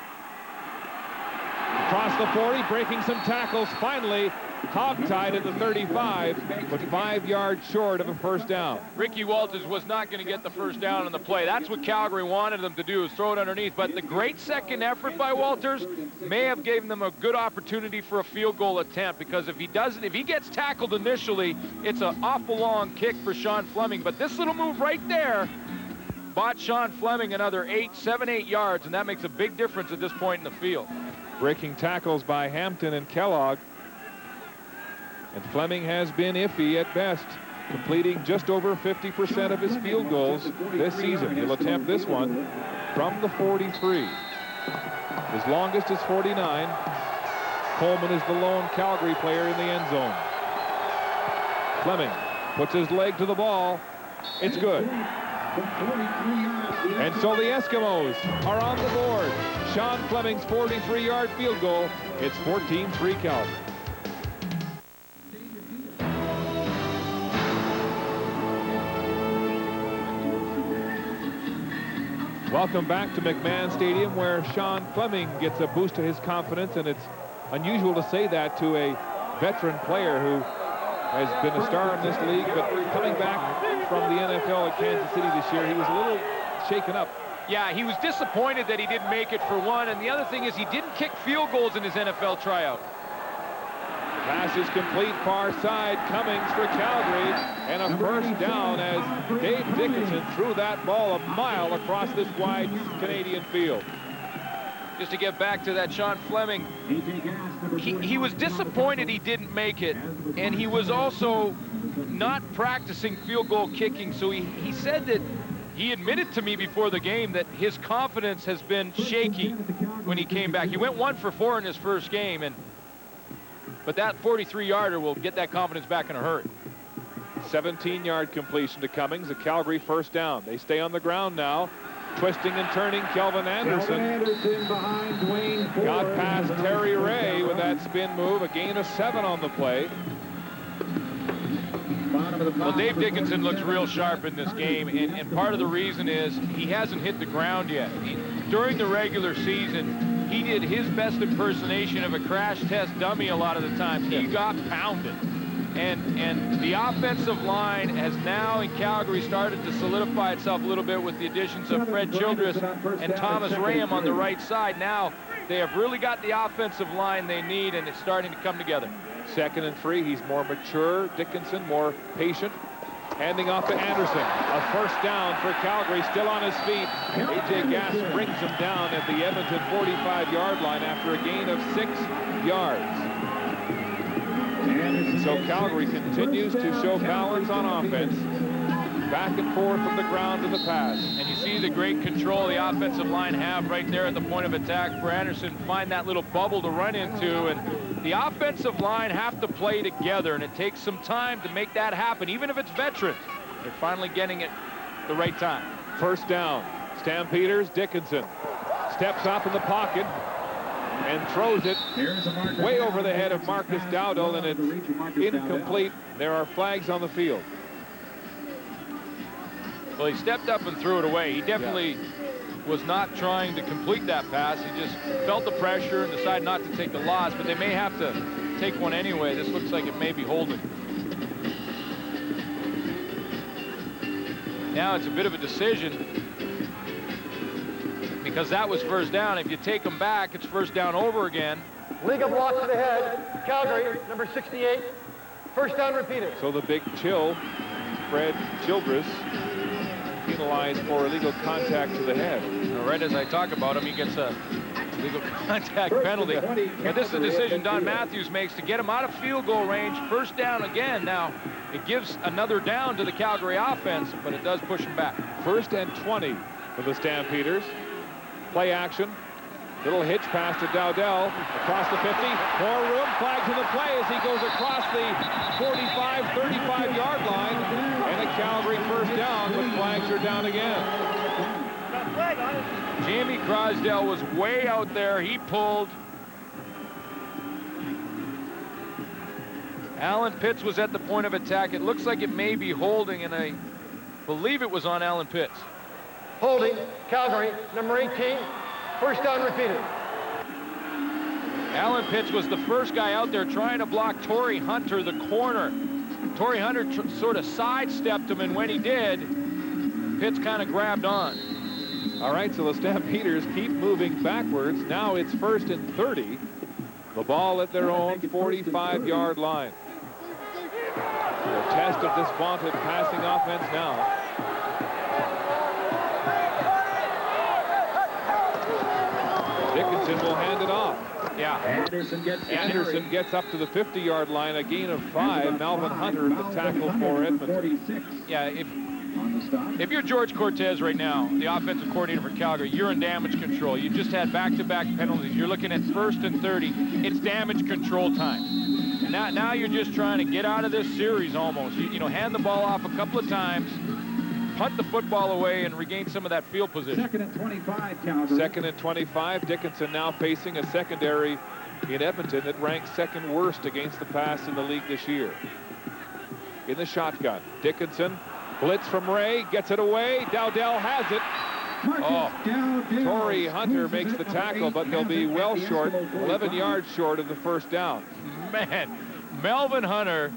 Across the 40, breaking some tackles, finally hog-tied at the 35, but 5 yards short of a first down. Ricky Walters was not going to get the first down on the play. That's what Calgary wanted them to do, is throw it underneath. But the great second effort by Walters may have given them a good opportunity for a field goal attempt, because if he gets tackled initially, it's an awful long kick for Sean Fleming. But this little move right there bought Sean Fleming another 7, 8 yards, and that makes a big difference at this point in the field. Breaking tackles by Hampton and Kellogg. And Fleming has been iffy at best, completing just over 50% of his field goals this season. He'll attempt this one from the 43. His longest is 49. Coleman is the lone Calgary player in the end zone. Fleming puts his leg to the ball. It's good. And so the Eskimos are on the board. Sean Fleming's 43-yard field goal. It's 14-3 Calgary. Welcome back to McMahon Stadium, where Sean Fleming gets a boost to his confidence, and it's unusual to say that to a veteran player who has been a star in this league, but coming back from the NFL at Kansas City this year, he was a little shaken up. Yeah, he was disappointed that he didn't make it for one, and the other thing is he didn't kick field goals in his NFL tryout. Pass is complete, far side, Cummings for Calgary, and a first down as Dave Dickinson threw that ball a mile across this wide Canadian field. Just to get back to that, Sean Fleming, he was disappointed he didn't make it, and he was also not practicing field goal kicking, so he said that he admitted to me before the game that his confidence has been shaky when he came back. He went 1 for 4 in his first game, but that 43-yarder will get that confidence back in a hurry. 17-yard completion to Cummings, a Calgary first down. They stay on the ground now. Twisting and turning, Kelvin Anderson got past Terry Ray with that spin move, a gain of 7 on the play. Well, Dave Dickinson looks real sharp in this game, and part of the reason is he hasn't hit the ground yet. During the regular season, he did his best impersonation of a crash test dummy a lot of the time. He got pounded. And the offensive line has now in Calgary started to solidify itself a little bit with the additions of Fred Childress and Thomas Raham on the right side. Now they have really got the offensive line they need, and it's starting to come together. 2nd and 3, he's more mature. Dickinson more patient. Handing off to Anderson. A first down for Calgary, still on his feet. A.J. Gass brings him down at the Edmonton 45-yard line after a gain of 6 yards. So Calgary continues to show balance on offense. back and forth from the ground to the pass. And you see the great control the offensive line have right there at the point of attack for Anderson. Find that little bubble to run into, and the offensive line have to play together, and it takes some time to make that happen, even if it's veterans. They're finally getting it the right time. First down. Stampeders. Dickinson steps up in the pocket and throws it way over the head of Marcus Dowdell, and it's incomplete. There are flags on the field. Well, he stepped up and threw it away. He definitely was not trying to complete that pass. He just felt the pressure and decided not to take the loss, but they may have to take one anyway. This looks like it may be holding. Now it's a bit of a decision, because that was first down. If you take them back, it's first down over again. Legal block to the head. Calgary, number 68. First down repeated. So the big chill, Fred Childress, penalized for illegal contact to the head. Right as I talk about him, he gets a legal contact penalty. And this is a decision Don Matthews makes to get him out of field goal range. First down again. Now, it gives another down to the Calgary offense, but it does push him back. 1st and 20 for the Stampeders. Play action. Little hitch pass to Dowdell across the 50. More room. Flags in the play as he goes across the 45, 35-yard line. And a Calgary first down, but flags are down again. Jamie Crosdell was way out there. He pulled. Alan Pitts was at the point of attack. It looks like it may be holding, and I believe it was on Alan Pitts. Holding, Calgary, number 18. First down repeated. Alan Pitts was the first guy out there trying to block Torrey Hunter, the corner. Torrey Hunter sort of sidestepped him, and when he did, Pitts kind of grabbed on. All right, so the Stampeders keep moving backwards. Now it's 1st and 30. The ball at their own 45-yard line. The test of this vaunted passing offense now. Dickinson will hand it off. Yeah. Anderson gets up to the 50-yard line, a gain of 5. Melvin Hunter, the tackle for Edmonton. Yeah, if you're George Cortez right now, the offensive coordinator for Calgary, you're in damage control. You just had back-to-back penalties. You're looking at 1st and 30. It's damage control time. Now you're just trying to get out of this series almost. You know, hand the ball off a couple of times, punt the football away, and regain some of that field position. 2nd and 25, Calgary. 2nd and 25. Dickinson now facing a secondary in Edmonton that ranks 2nd worst against the pass in the league this year. In the shotgun, Dickinson, blitz from Ray, gets it away. Dowdell has it. Torrey Hunter makes the tackle, but he'll be well short, 11 yards short of the first down. Man, Melvin Hunter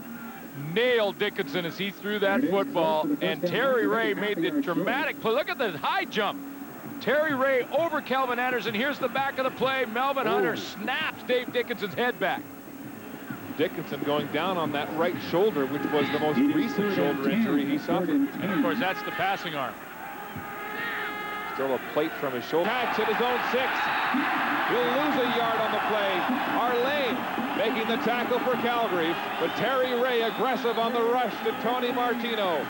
nailed Dickinson as he threw that football, and Terry Ray made the dramatic play. Look at the high jump. Terry Ray over Calvin Anderson. Here's the back of the play. Melvin Hunter snaps Dave Dickinson's head back. Dickinson going down on that right shoulder, which was the most recent shoulder injury he suffered. And of course, that's the passing arm. Still a plate from his shoulder. Catch at his own 6. He'll lose a yard on the play. Arlane making the tackle for Calgary, but Terry Ray aggressive on the rush to Tony Martino.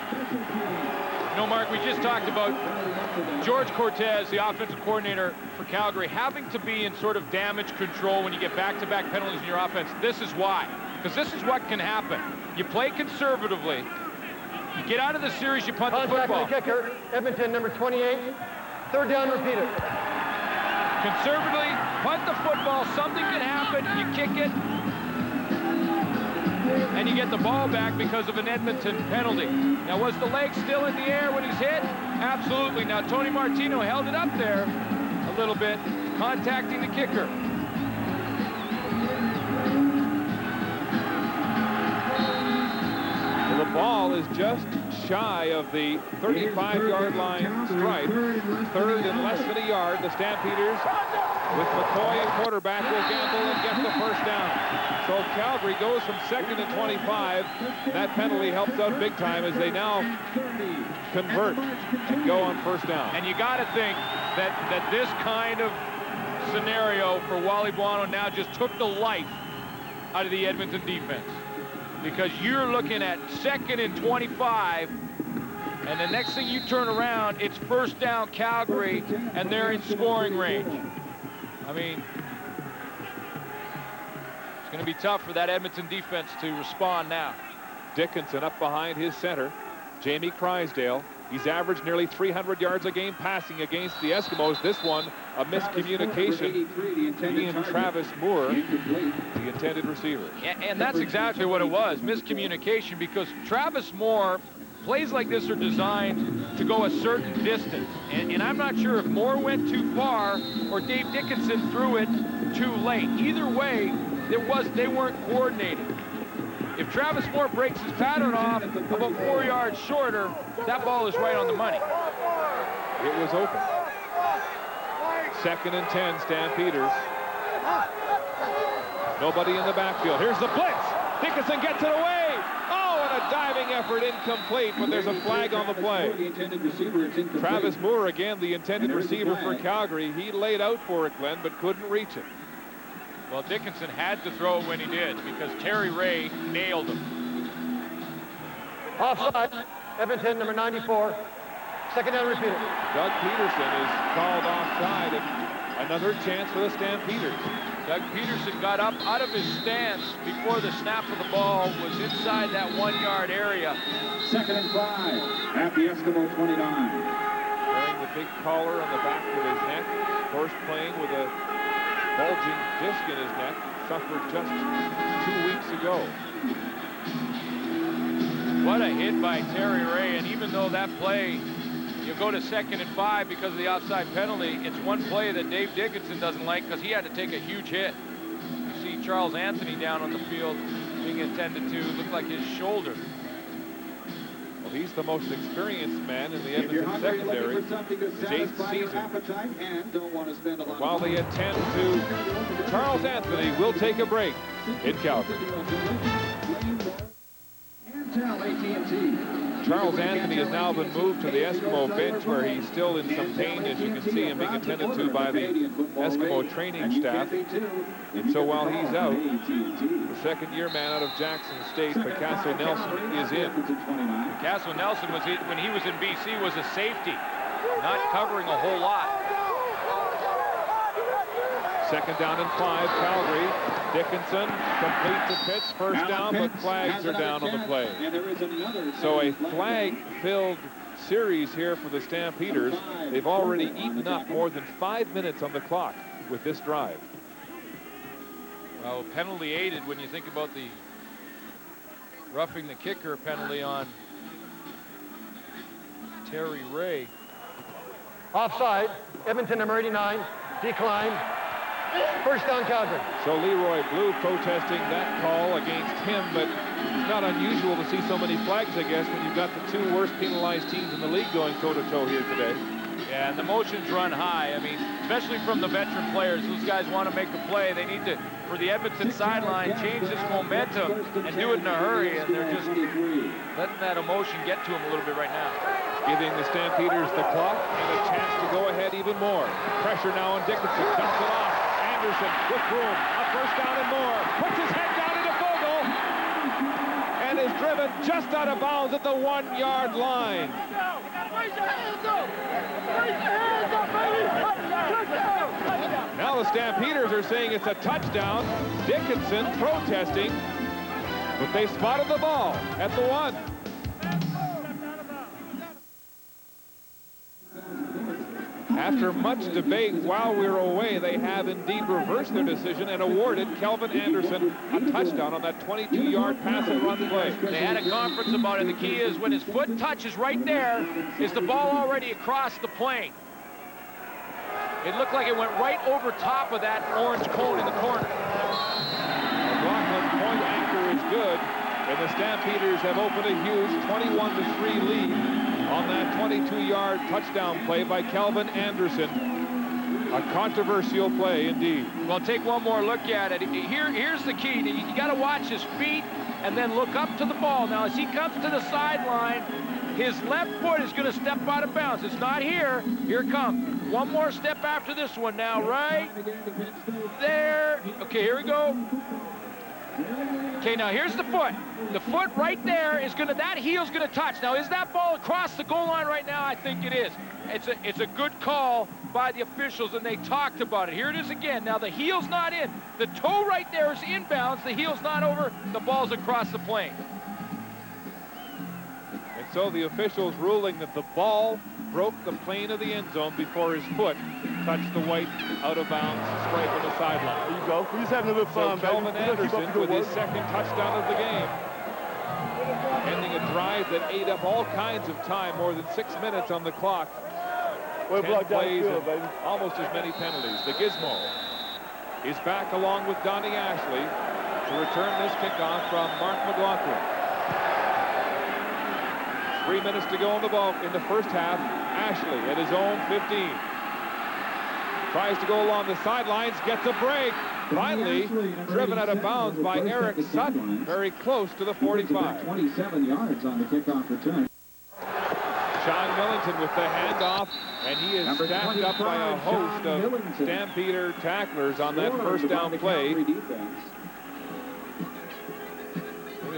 You know, Mark, we just talked about George Cortez, the offensive coordinator for Calgary, having to be in sort of damage control when you get back-to-back penalties in your offense. This is why, because this is what can happen. You play conservatively. You get out of the series, you punt the football. Contact the kicker, Edmonton, number 28. 3rd down repeated. Conservatively, punt the football. Something can happen. You kick it, and you get the ball back because of an Edmonton penalty. Now, was the leg still in the air when he's hit? Absolutely. Now, Tony Martino held it up there a little bit, contacting the kicker. Well, the ball is just shy of the 35-yard line stripe. 3rd and less than a yard. The Stampeders, with McCoy at quarterback, will gamble and get the first down. So Calgary goes from 2nd and 25. That penalty helps out big time as they now convert and go on first down. And you got to think that this kind of scenario for Wally Buono now just took the life out of the Edmonton defense. Because you're looking at 2nd and 25. And the next thing you turn around, it's first down Calgary, and they're in scoring range. I mean, it's going to be tough for that Edmonton defense to respond now. Dickinson up behind his center, Jamie Crysdale. He's averaged nearly 300 yards a game passing against the Eskimos. This one, a miscommunication. He and Travis Moore, the intended receiver. And that's exactly what it was, miscommunication, because Travis Moore, plays like this are designed to go a certain distance. And I'm not sure if Moore went too far or Dave Dickinson threw it too late. Either way, they weren't coordinated. If Travis Moore breaks his pattern off about 4 yards shorter, that ball is right on the money. It was open. 2nd and 10, Stampeders. Nobody in the backfield. Here's the blitz. Dickinson gets it away. Oh, and a diving effort incomplete, but there's a flag on the play. Travis Moore, again, the intended receiver for Calgary. He laid out for it, Glenn, but couldn't reach it. Well, Dickinson had to throw it when he did because Terry Ray nailed him. Offside, Edmonton, number 94. 2nd down repeated. Doug Peterson is called offside, and another chance for the Stampeders. Doug Peterson got up out of his stance before the snap of the ball was inside that 1-yard area. 2nd and 5 at the Eskimo 29. Wearing the big collar on the back of his neck. Of course, playing with a bulging disc in his neck, suffered just 2 weeks ago. What a hit by Terry Ray, and even though that play, you go to 2nd and 5 because of the offside penalty, it's one play that Dave Dickinson doesn't like because he had to take a huge hit. You see Charles Anthony down on the field being attended to, look like his shoulder. Well, he's the most experienced man in the Edmonton secondary. His 8th season. While they attend to Charles Anthony, will take a break in Calgary. Charles Anthony has now been moved to the Eskimo bench where he's still in some pain, as you can see him being attended to by the Eskimo training staff. And so while he's out, the 2nd-year man out of Jackson State, Picasso Nelson, is in. Picasso Nelson, when he was in BC, was a safety, not covering a whole lot. 2nd down and 5, Calgary. Dickinson complete the pitch, first down, but flags are down on the play. So a flag-filled series here for the Stampeders. They've already eaten up more than 5 minutes on the clock with this drive. Well, penalty aided when you think about the roughing the kicker penalty on Terry Ray. Offside, Edmonton, number 89, declined. First down, Calgary. So Leroy Blue protesting that call against him, but it's not unusual to see so many flags, I guess, when you've got the 2 worst penalized teams in the league going toe-to-toe here today. Yeah, and the motions run high. I mean, especially from the veteran players. Those guys want to make a play. They need to, for the Edmonton sideline, change this momentum and do it in a hurry, and they're just letting that emotion get to them a little bit right now. Giving the Stampeders the clock and a chance to go ahead even more. Pressure now on Dickinson. Dumps it off. Anderson with room. A first down and more. Puts his head down into Fogle. And is driven just out of bounds at the 1-yard line. Now the Stampeders are saying it's a touchdown. Dickinson protesting. But they spotted the ball at the 1. After much debate while we were away, they have indeed reversed their decision and awarded Kelvin Anderson a touchdown on that 22-yard pass and run play. They had a conference about it. The key is when his foot touches right there, is the ball already across the plane. It looked like it went right over top of that orange cone in the corner. McLaughlin's point anchor is good, and the Stampeders have opened a huge 21-3 lead on that 22-yard touchdown play by Kelvin Anderson. A controversial play indeed. Well, take one more look at it. Here's the key. You got to watch his feet and then look up to the ball. Now, as he comes to the sideline, his left foot is going to step out of bounds. It's not here. Here it comes. One more step after this one now, right there. Okay, here we go. Okay, now here's the foot. The foot right there is gonna, that heel's gonna touch. Now, is that ball across the goal line right now? I think it is. It's a good call by the officials, and they talked about it. Here it is again. Now, the heel's not in. The toe right there is inbounds. The heel's not over. The ball's across the plane. And so the officials ruling that the ball broke the plane of the end zone before his foot touched the white out-of-bounds stripe on the sideline. There you go. We're just having a little fun, so Calvin Anderson with his second touchdown of the game, ending a drive that ate up all kinds of time, more than 6 minutes on the clock. 10 plays and almost as many penalties. The Gizmo is back along with Donnie Ashley to return this kickoff from Mark McLaughlin. 3 minutes to go in the first half. Ashley at his own 15. Tries to go along the sidelines, gets a break. Finally driven out of bounds by Eric Sutton, very close to the 45. 27 yards on the kickoff return. Sean Millington with the handoff, and he is stacked up by a host of Stampeder tacklers on that first down play.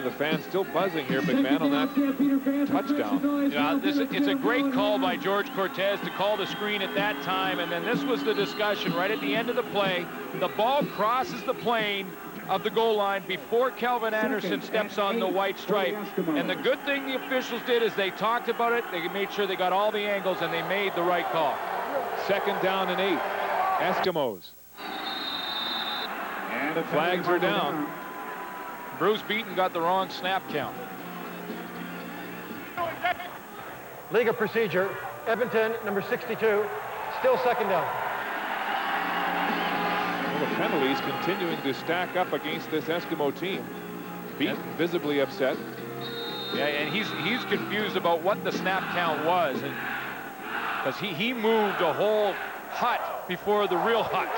The fans still buzzing here, McMahon, on that touchdown. Yeah, it's a great call by George Cortez to call the screen at that time, and then this was the discussion right at the end of the play. The ball crosses the plane of the goal line before Calvin Anderson steps on the white stripe. And the good thing the officials did is they talked about it, they made sure they got all the angles, and they made the right call. 2nd down and 8. Eskimos. And the flags are down. Bruce Beaton got the wrong snap count. League of procedure, Edmonton, number 62, still 2nd down. Well, the penalties continuing to stack up against this Eskimo team. Beaton visibly upset. Yeah, and he's confused about what the snap count was, and because he moved a whole hut before the real hut.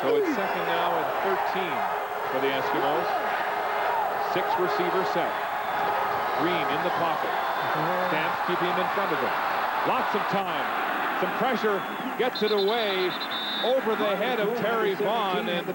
So it's 2nd now and 13 for the Eskimos. 6 receiver set. Green in the pocket. Stamps keeping him in front of him. Lots of time. Some pressure. Gets it away over the head of Terry Vaughn and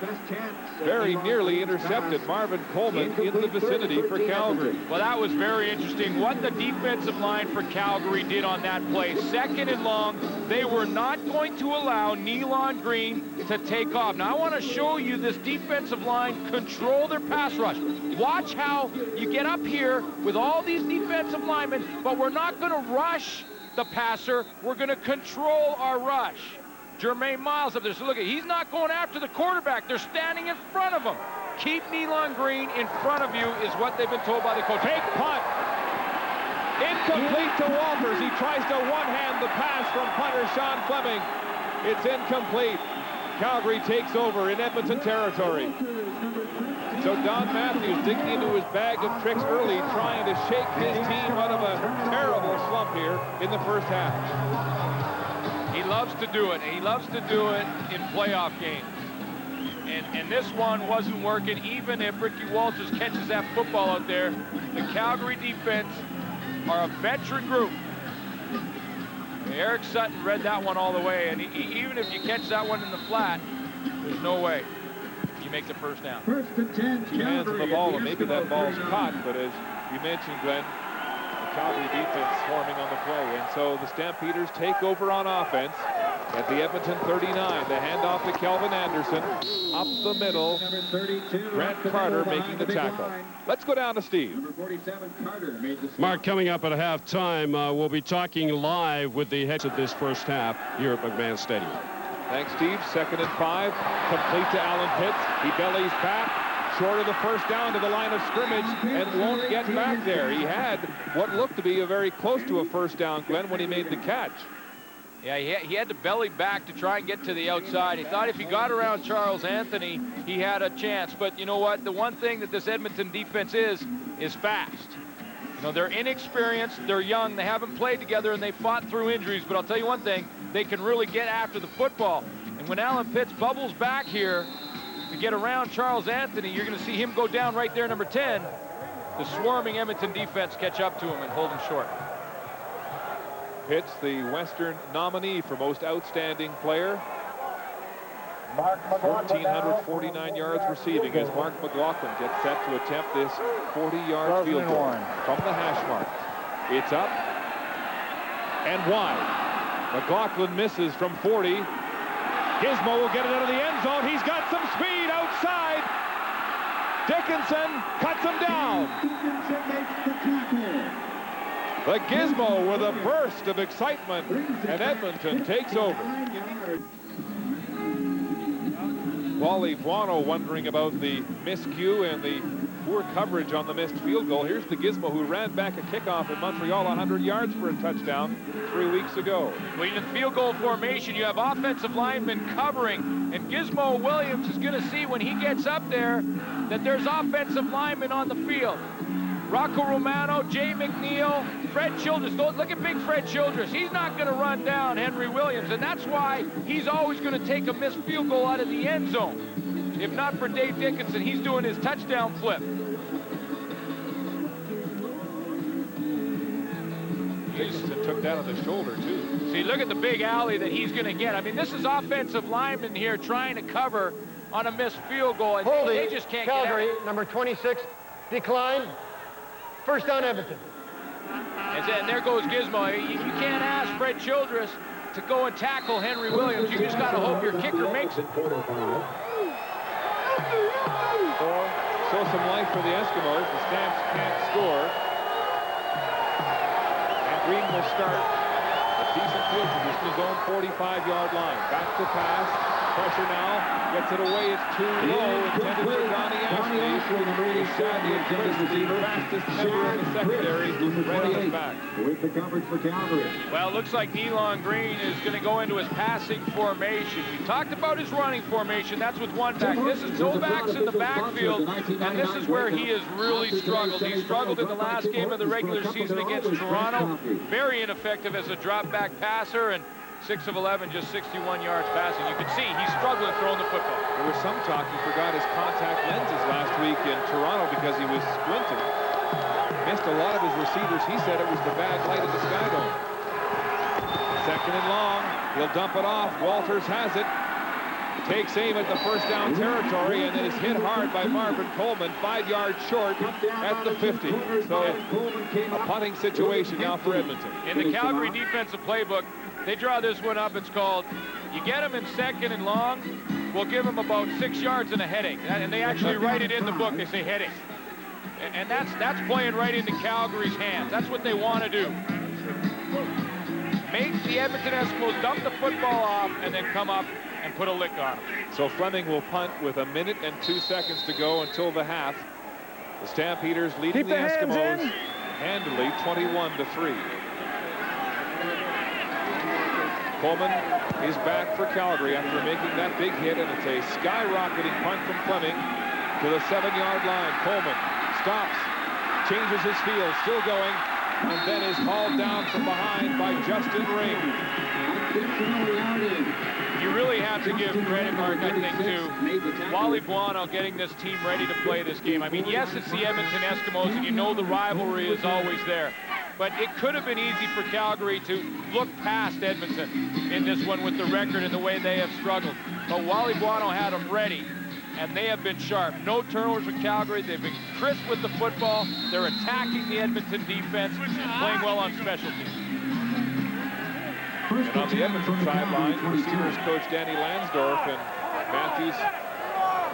very nearly intercepted Marvin Coleman in the vicinity for Calgary. Well, that was very interesting what the defensive line for Calgary did on that play. 2nd and long, they were not going to allow Nealon Green to take off. Now, I want to show you this defensive line control their pass rush. Watch how you get up here with all these defensive linemen, but we're not going to rush the passer. We're going to control our rush. Jermaine Miles up there. So look, he's not going after the quarterback. They're standing in front of him. Keep Nealon Green in front of you is what they've been told by the coach. Take punt. Incomplete to Walters. He tries to one-hand the pass from punter Sean Fleming. It's incomplete. Calgary takes over in Edmonton territory. So Don Matthews digging into his bag of tricks early, trying to shake his team out of a terrible slump here in the first half. He loves to do it. He loves to do it in playoff games. And this one wasn't working. Even if Ricky Walters catches that football out there, the Calgary defense are a veteran group. Eric Sutton read that one all the way. And even if you catch that one in the flat, there's no way you make the first down. 1st and 10, Two hands on the ball, and maybe that ball's caught. But as you mentioned, Glenn, Calgary defense swarming on the play, and so the Stampeders take over on offense at the Edmonton 39. The handoff to Calvin Anderson up the middle. Grant Carter making the tackle. Let's go down to Steve. Number 47, Carter made the Mark, coming up at halftime, we'll be talking live with the heads of this first half here at McMahon Stadium. Thanks, Steve. 2nd and 5, complete to Alan Pitts. He bellies back. Short of the first down to the line of scrimmage and won't get back there. He had what looked to be a very close to a first down, Glenn, when he made the catch. Yeah, he had to belly back to try and get to the outside. He thought if he got around Charles Anthony, he had a chance. But you know what? The one thing that this Edmonton defense is fast. You know, they're inexperienced, they're young, they haven't played together, and they fought through injuries. But I'll tell you one thing, they can really get after the football. And when Alan Pitts bubbles back here to get around Charles Anthony, you're going to see him go down right there, number 10. The swarming Edmonton defense catch up to him and hold him short. Pitts, the Western nominee for most outstanding player. 1,449 yards receiving as Mark McLaughlin gets set to attempt this 40-yard field goal from the hash mark. It's up and wide. McLaughlin misses from 40. Gizmo will get it out of the end zone. He's got some speed outside. Dickinson cuts him down. Dickinson makes the tackle. The Gizmo with a burst of excitement, and Edmonton takes over. Wally Buono wondering about the miscue and the poor coverage on the missed field goal. Here's the Gizmo who ran back a kickoff in Montreal 100 yards for a touchdown 3 weeks ago. Well, in field goal formation, you have offensive linemen covering, and Gizmo Williams is going to see when he gets up there that there's offensive linemen on the field. Rocco Romano, Jay McNeil, Fred Childress. Look at big Fred Childress. He's not going to run down Henry Williams, and that's why he's always going to take a missed field goal out of the end zone. If not for Dave Dickinson, he's doing his touchdown flip. Dickinson took that on the shoulder, too. See, look at the big alley that he's going to get. I mean, this is offensive linemen here trying to cover on a missed field goal, and they just can't Calgary, get out. number 26, declined. First down, Edmonton. And there goes Gizmo. You can't ask Fred Childress to go and tackle Henry Williams. You just got to hope your kicker makes it. So some life for the Eskimos. The Stamps can't score. And Green will start a decent field position, his own 45-yard line. Back to pass. Pressure now. Gets it away. It's too low. Intended for Donnie Ashley. Sadly, Chris, the fastest member in the secondary. Ready is back. With the coverage for Calgary. Well, it looks like Nealon Green is going to go into his passing formation. We talked about his running formation. That's with one back. This is no backs in the backfield, and this is where he has really struggled. He struggled in the last game of the regular season against Toronto. Very ineffective as a drop-back passer, and 6 of 11, just 61 yards passing. You can see he's struggling throwing the football. There was some talk he forgot his contact lenses last week in Toronto because he was squinting. Missed a lot of his receivers. He said it was the bad light of the sky dome. Second and long. He'll dump it off. Walters has it. Takes aim at the first down territory and then is hit hard by Marvin Coleman, 5 yards short at the 50. So a punting situation now for Edmonton. In the Calgary defensive playbook, they draw this one up. It's called, you get them in second and long, we'll give them about 6 yards and a heading. And they actually write it in the book. They say heading. And that's playing right into Calgary's hands. That's what they want to do. Make the Edmonton Eskimos dump the football off and then come up and put a lick on them. So Fleming will punt with 1 minute and 2 seconds to go until the half. The Stampeders leading the Eskimos handily 21-3. Coleman is back for Calgary after making that big hit, and it's a skyrocketing punt from Fleming to the 7-yard line. Coleman stops, changes his field, still going, and then is hauled down from behind by Justin Ring. You really have to give credit, Mark, I think, to Wally Buono getting this team ready to play this game. I mean, yes, it's the Edmonton Eskimos, and you know the rivalry is always there. But it could have been easy for Calgary to look past Edmonton in this one with the record and the way they have struggled. But Wally Buono had them ready, and they have been sharp. No turnovers for Calgary. They've been crisp with the football. They're attacking the Edmonton defense and playing well on special teams. And on the Edmonton sideline, receivers coach Danny Lansdorf and Matthews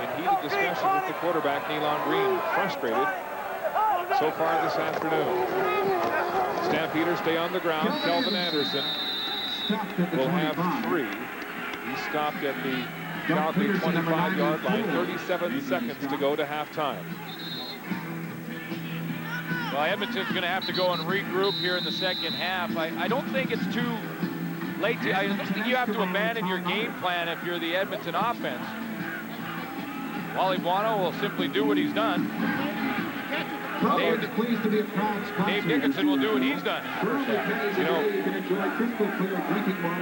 in heated discussion with the quarterback, Nealon Green, frustrated so far this afternoon. Stampeders stay on the ground. Kelvin Anderson will have 3. He stopped at the Calgary 25-yard line. 37 seconds to go to halftime. Well, Edmonton's going to have to go and regroup here in the second half. I don't think it's too late. I don't think you have to abandon your game plan if you're the Edmonton offense. Wally Buono will simply do what he's done. Dave Dickinson will do what he's done. You know,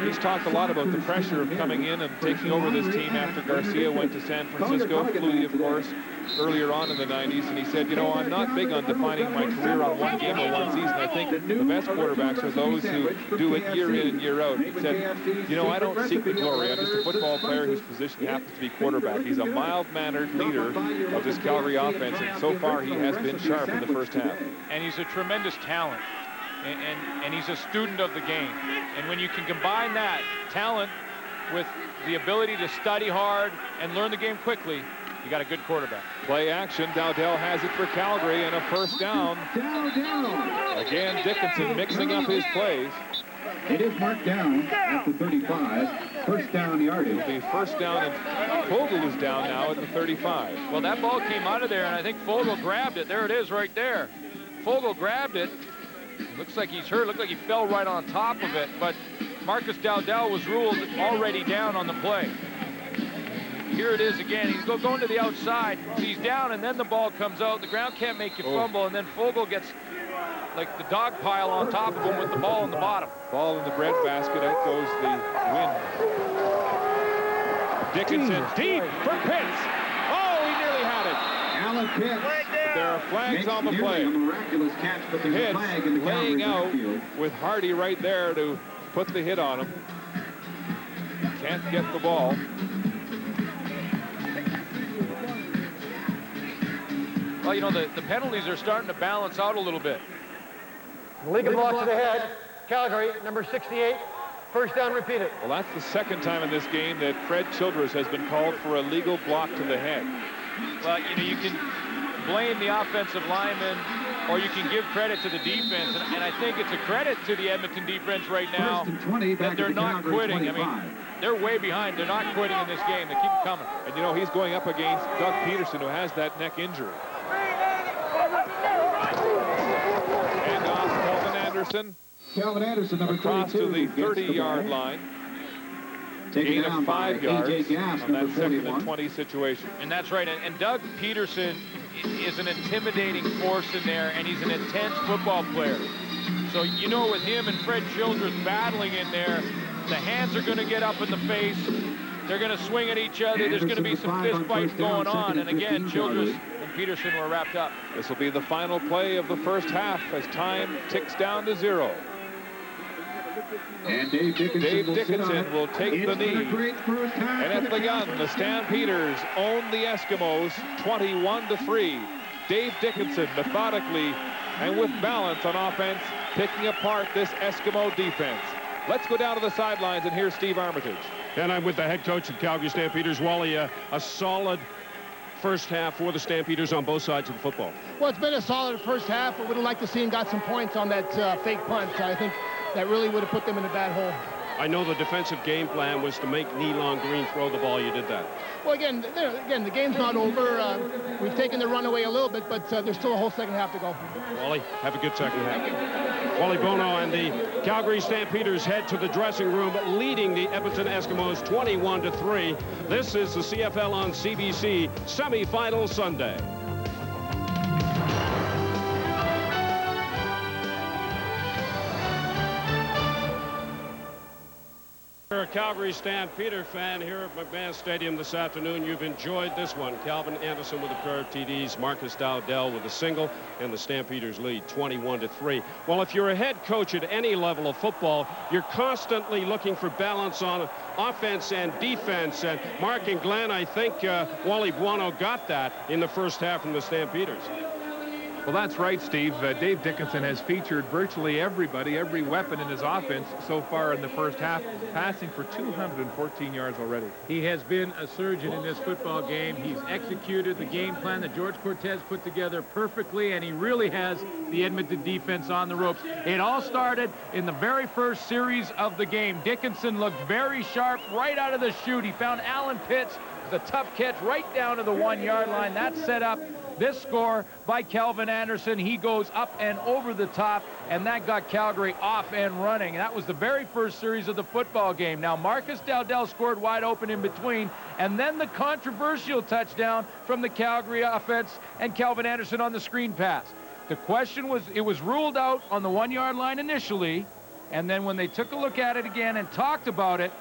he's talked a lot about the pressure of coming in and taking over this team after Garcia went to San Francisco, Flutie, of course, earlier on in the 90s, and he said, you know, I'm not big on defining my career on one game or one season. I think the best quarterbacks are those who do it year in and year out. He said, you know, I don't seek the glory. I'm just a football player whose position happens to be quarterback. He's a mild-mannered leader of this Calgary offense, and so far he has been sharp in the first half. And he's a tremendous talent, and he's a student of the game. And when you can combine that talent with the ability to study hard and learn the game quickly, you got a good quarterback. Play action. Dowdell has it for Calgary, and a first down. Again, Dickinson mixing up his plays. It is marked down at the 35. First down yardage. It'll be first down, and Fogel is down now at the 35. Well, that ball came out of there, and I think Fogel grabbed it. There it is right there. Fogel grabbed it. Looks like he's hurt. Looked like he fell right on top of it, but Marcus Dowdell was ruled already down on the play. Here it is again. He's going to the outside. He's down, and then the ball comes out. The ground can't make you fumble, and then Fogel gets like the dog pile on top of him with the ball in the bottom. Ball in the breadbasket. Out goes the wind. Dickinson deep for Pitts. Oh, he nearly had it. Alan Pitts. There are flags on the play. A miraculous catch, but there's a flag in the laying out backfield. with Hardy right there to put the hit on him. Can't get the ball. Well, you know, the penalties are starting to balance out a little bit. Legal block to the head. Calgary, number 68. First down repeated. Well, that's the second time in this game that Fred Childress has been called for a legal block to the head. Well, you know, you can blame the offensive lineman, or you can give credit to the defense, and I think it's a credit to the Edmonton defense right now that they're not quitting. 25. I mean, they're way behind. They're not quitting in this game. They keep coming. And, you know, he's going up against Doug Peterson, who has that neck injury. And off Calvin Anderson. Calvin Anderson, number across 22, to the 30-yard line. Gain of 5 yards on that 2nd and 20 situation. And that's right. And Doug Peterson is an intimidating force in there, and he's an intense football player. So, you know, with him and Fred Childress battling in there, the hands are going to get up in the face. They're going to swing at each other. There's going to be some fist fights going on. And again, Childress and Peterson were wrapped up. This will be the final play of the first half as time ticks down to 0. And Dave Dickinson will take the knee. And at the gun, the Stampeders own the Eskimos 21-3. Dave Dickinson methodically and with balance on offense, picking apart this Eskimo defense. Let's go down to the sidelines and hear Steve Armitage. And I'm with the head coach of Calgary Stampeders, Wally. A solid first half for the Stampeders on both sides of the football. Well, it's been a solid first half. I would have liked to see him got some points on that fake punt. I think that really would have put them in a bad hole. I know the defensive game plan was to make Nealon Green throw the ball. You did that. Well, again, the game's not over. We've taken the run away a little bit, but there's still a whole second half to go. Wally, have a good second half. Wally Bono and the Calgary Stampeders head to the dressing room, leading the Edmonton Eskimos 21-3. This is the CFL on CBC semifinal Sunday. You're a Calgary Stampeder fan here at McMahon Stadium this afternoon. You've enjoyed this one. Calvin Anderson with a pair of TDs, Marcus Dowdell with a single, and the Stampeders lead 21-3. Well, if you're a head coach at any level of football, you're constantly looking for balance on offense and defense. And Mark and Glenn, I think Wally Buono got that in the first half from the Stampeders. Well, that's right, Steve. Dave Dickinson has featured virtually everybody, every weapon in his offense so far in the first half, passing for 214 yards already. He has been a surgeon in this football game. He's executed the game plan that George Cortez put together perfectly, and he really has the Edmonton defense on the ropes. It all started in the very first series of the game. Dickinson looked very sharp right out of the chute. He found Alan Pitts, the tough catch right down to the 1-yard line. That set up this score by Calvin Anderson. He goes up and over the top, and that got Calgary off and running. And that was the very first series of the football game. Now, Marcus Dowdell scored wide open in between, and then the controversial touchdown from the Calgary offense and Calvin Anderson on the screen pass. The question was, it was ruled out on the 1-yard line initially, and then when they took a look at it again and talked about it,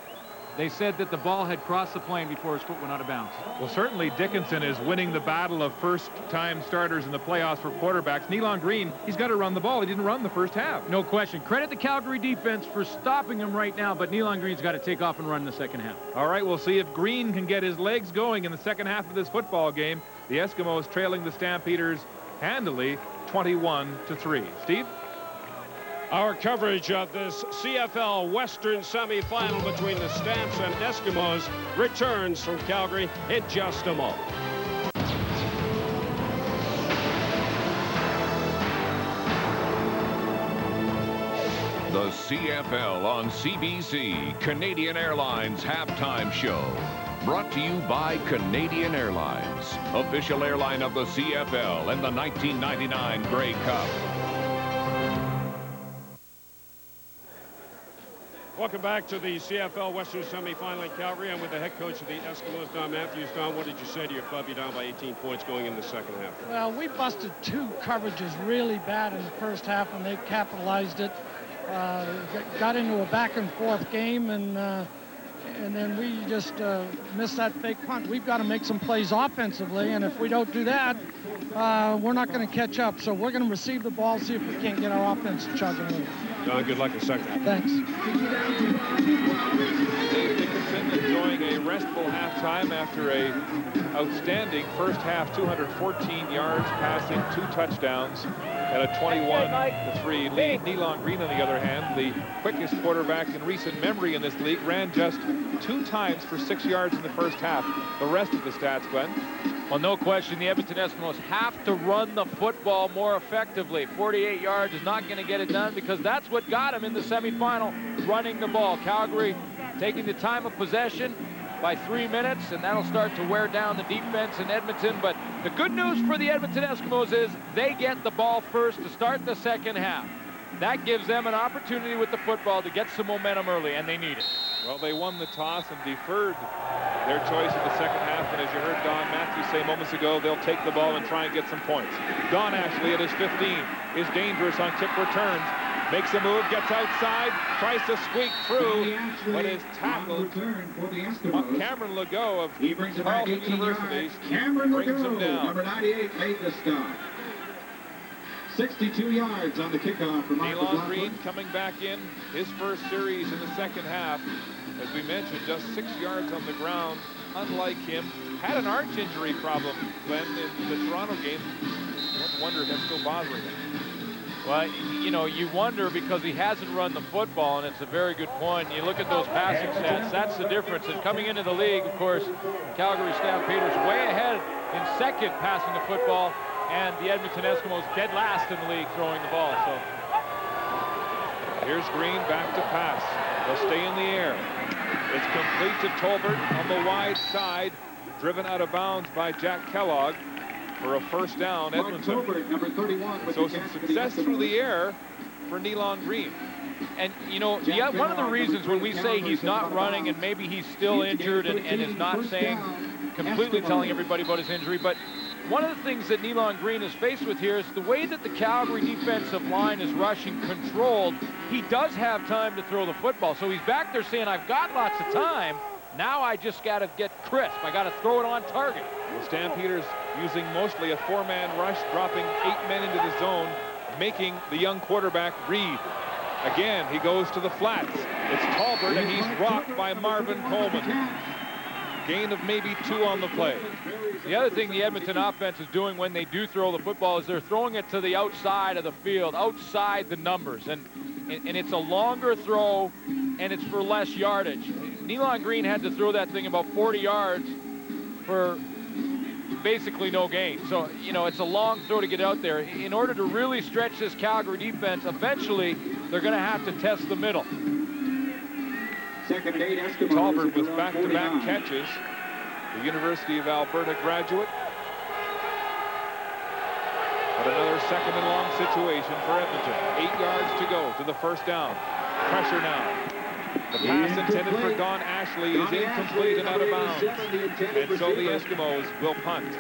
They said that the ball had crossed the plane before his foot went out of bounds. Well, certainly Dickinson is winning the battle of first-time starters in the playoffs for quarterbacks. Nealon Green, he's got to run the ball. He didn't run the first half. No question. Credit the Calgary defense for stopping him right now, but Nealon Green's got to take off and run in the second half. All right, we'll see if Green can get his legs going in the second half of this football game. The Eskimos trailing the Stampeders handily 21-3. Steve? Our coverage of this CFL Western semifinal between the Stamps and Eskimos returns from Calgary in just a moment. The CFL on CBC, Canadian Airlines halftime show. Brought to you by Canadian Airlines, official airline of the CFL and the 1999 Grey Cup. Welcome back to the CFL Western semifinal in Calgary. I'm with the head coach of the Eskimos, Don Matthews. Don, what did you say to your club? You're down by 18 points going in the second half. Well, we busted 2 coverages really bad in the first half, and they capitalized it. Got into a back-and-forth game, and then we just missed that fake punt. We've got to make some plays offensively, and if we don't do that, we're not going to catch up. So we're going to receive the ball, see if we can't get our offense chugging a little. Don, good luck in the second half. Thanks. Dave Dickinson enjoying a restful halftime after a outstanding first half, 214 yards passing, 2 touchdowns, and a 21-3 lead. Nealon Green, on the other hand, the quickest quarterback in recent memory in this league, ran just 2 times for 6 yards in the first half. The rest of the stats, Glenn. Well, no question, the Edmonton Eskimos have to run the football more effectively. 48 yards is not going to get it done because that's what got him in the semifinal, running the ball. Calgary taking the time of possession by 3 minutes, and that'll start to wear down the defense in Edmonton. But the good news for the Edmonton Eskimos is they get the ball first to start the second half. That gives them an opportunity with the football to get some momentum early, and they need it. Well, they won the toss and deferred their choice in the second half, and as you heard Don Matthews say moments ago, they'll take the ball and try and get some points. Don Ashley at his 15 is dangerous on kick returns, makes a move, gets outside, tries to squeak through, but is tackled. Cameron Legault of Carleton University brings him down. Number 98 made the stop. 62 yards on the kickoff from Nealon Green coming back in his first series in the second half. As we mentioned, just 6 yards on the ground. Unlike him, had an arch injury problem, Glenn, in the Toronto game. I wonder if that's still bothering him. Well, you know, you wonder because he hasn't run the football, and it's a very good point. You look at those passing stats, that's the difference. And coming into the league, of course, Calgary Stampeders way ahead in second passing the football, and the Edmonton Eskimos dead last in the league throwing the ball. So here's Green back to pass. They'll stay in the air. It's complete to Tolbert on the wide side, driven out of bounds by Jack Kellogg for a first down. Edmonton. Tolbert, number 31, so some success through the air for Nealon Green. And, you know, one of the reasons when we say he's not running and maybe he's still injured and is not saying, completely telling everybody about his injury, but one of the things that Nealon Green is faced with here is the way that the Calgary defensive line is rushing controlled. He does have time to throw the football. So he's back there saying, I've got lots of time. Now I just got to get crisp. I got to throw it on target. The Stampeders using mostly a 4-man rush, dropping 8 men into the zone, making the young quarterback read. Again, he goes to the flats. It's Tolbert, and he's rocked by Marvin Coleman. Gain of maybe 2 on the play. The other thing the Edmonton offense is doing when they do throw the football is they're throwing it to the outside of the field, outside the numbers. And it's a longer throw, and it's for less yardage. Nealon Green had to throw that thing about 40 yards for basically no gain. So, you know, it's a long throw to get out there. In order to really stretch this Calgary defense, eventually they're going to have to test the middle. Second and 8, Eskimos. Tolbert with back-to-back catches. The University of Alberta graduate. But another second and long situation for Edmonton. 8 yards to go to the first down. Pressure now. The pass intended for Don Ashley is incomplete and out of bounds. And so the Eskimos will punt.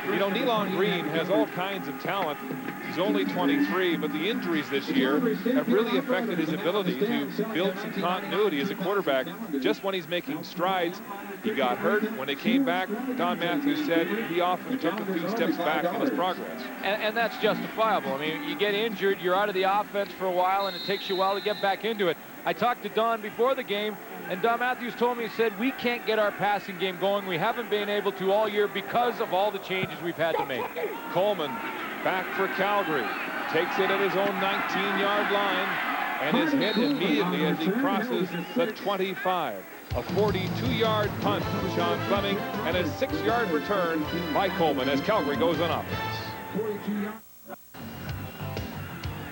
You know, Nealon Green has all kinds of talent. He's only 23, but the injuries this year have really affected his ability to build some continuity as a quarterback. Just when he's making strides, he got hurt. When he came back, Don Matthews said he often took a few steps back in his progress. And that's justifiable. I mean, you get injured, you're out of the offense for a while, and it takes you a while to get back into it. I talked to Don before the game, and Don Matthews told me, he said, we can't get our passing game going. We haven't been able to all year because of all the changes we've had to make. Coleman back for Calgary. Takes it at his own 19-yard line and is hit immediately as he crosses the 25. A 42-yard punt from Sean Fleming and a 6-yard return by Coleman as Calgary goes on offense.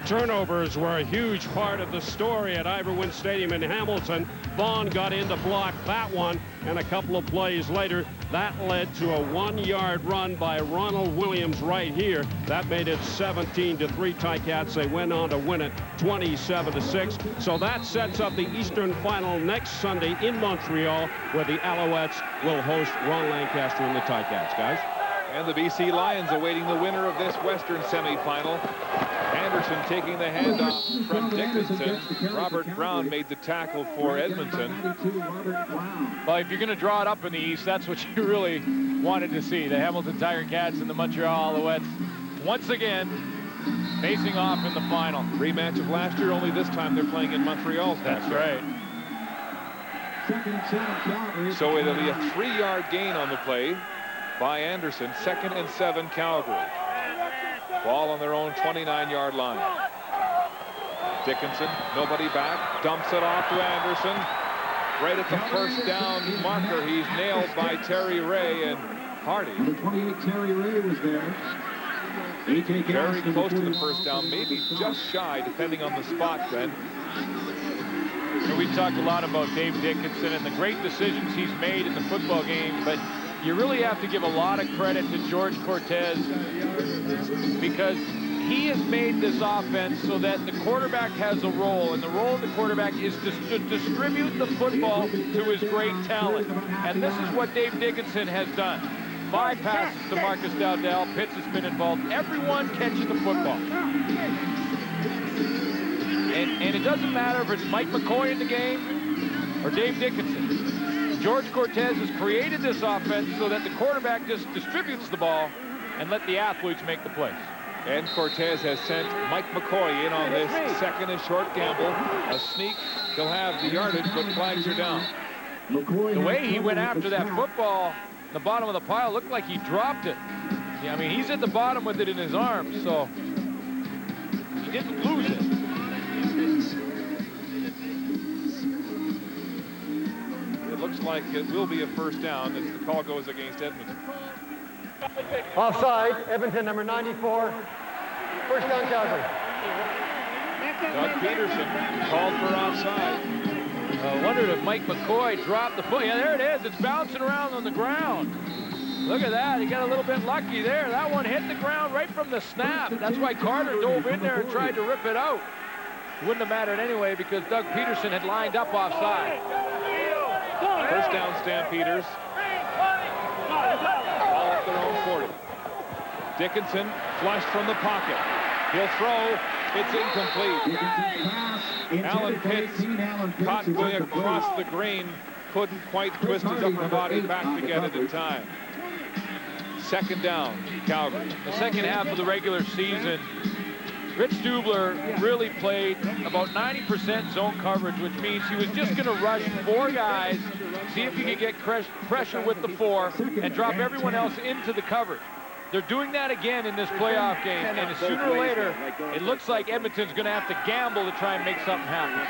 Turnovers were a huge part of the story at Iverwin Stadium in Hamilton. Vaughn got in to block that one, and a couple of plays later, that led to a 1-yard run by Ronald Williams right here. That made it 17-3 Ticats. They went on to win it 27-6. So that sets up the Eastern Final next Sunday in Montreal, where the Alouettes will host Ron Lancaster and the Ticats, guys. And the BC Lions awaiting the winner of this Western semifinal. Anderson taking the handoff from Dickinson. Robert Brown made the tackle for Edmonton. Well, if you're going to draw it up in the East, that's what you really wanted to see. The Hamilton Tiger Cats and the Montreal Alouettes once again facing off in the final. Rematch of last year, only this time they're playing in Montreal. That's right. So it'll be a 3-yard gain on the play by Anderson. 2nd and 7 Calgary. Ball on their own 29-yard line. Dickinson, nobody back, dumps it off to Anderson. Right at the first down marker, he's nailed by Terry Ray and Hardy. Number 28, Terry Ray was there. Very close to the first down, maybe just shy, depending on the spot, Ben. And we talked a lot about Dave Dickinson and the great decisions he's made in the football game, but you really have to give a lot of credit to George Cortez because he has made this offense so that the quarterback has a role, and the role of the quarterback is to distribute the football to his great talent. And this is what Dave Dickinson has done. 5 passes to Marcus Dowdell. Pitts has been involved. Everyone catches the football. And it doesn't matter if it's Mike McCoy in the game or Dave Dickinson. George Cortez has created this offense so that the quarterback just distributes the ball and let the athletes make the plays. And Cortez has sent Mike McCoy in on this 2nd and short gamble. A sneak. He'll have the yardage, but flags are down. The way he went after that football, the bottom of the pile, looked like he dropped it. Yeah, I mean, he's at the bottom with it in his arms, so he didn't lose it. Looks like it will be a first down as the call goes against Edmonton. Offside, Edmonton, number 94. First down, Calgary. Doug Peterson called for offside. I wondered if Mike McCoy dropped the foot. Yeah, there it is. It's bouncing around on the ground. Look at that. He got a little bit lucky there. That one hit the ground right from the snap. That's why Carter dove in there and tried to rip it out. Wouldn't have mattered anyway because Doug Peterson had lined up offside. First down, Stampeders. Ball at their own 40. Dickinson flushed from the pocket. He'll throw. It's incomplete. Alan Pitts caught going across the green. Couldn't quite twist his upper body back to get it in time. 2nd down, Calgary. The second half of the regular season, Rich Stubler really played about 90% zone coverage, which means he was just going to rush 4 guys, see if he could get pressure with the 4, and drop everyone else into the coverage. They're doing that again in this playoff game, and sooner or later, it looks like Edmonton's going to have to gamble to try and make something happen.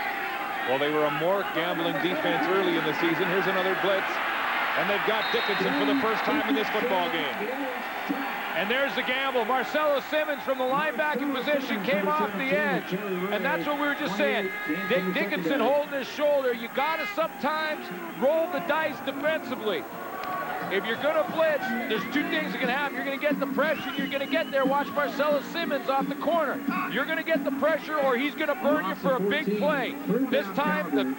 Well, they were a more gambling defense early in the season. Here's another blitz, and they've got Dickinson for the first time in this football game. And there's the gamble. Marcelo Simmons from the linebacking position came off the edge. And that's what we were just saying. Dickinson holding his shoulder. You got to sometimes roll the dice defensively. If you're going to blitz, there's 2 things that can happen. You're going to get the pressure. You're going to get there. Watch Marcelo Simmons off the corner. You're going to get the pressure or he's going to burn you for a big play. This time, the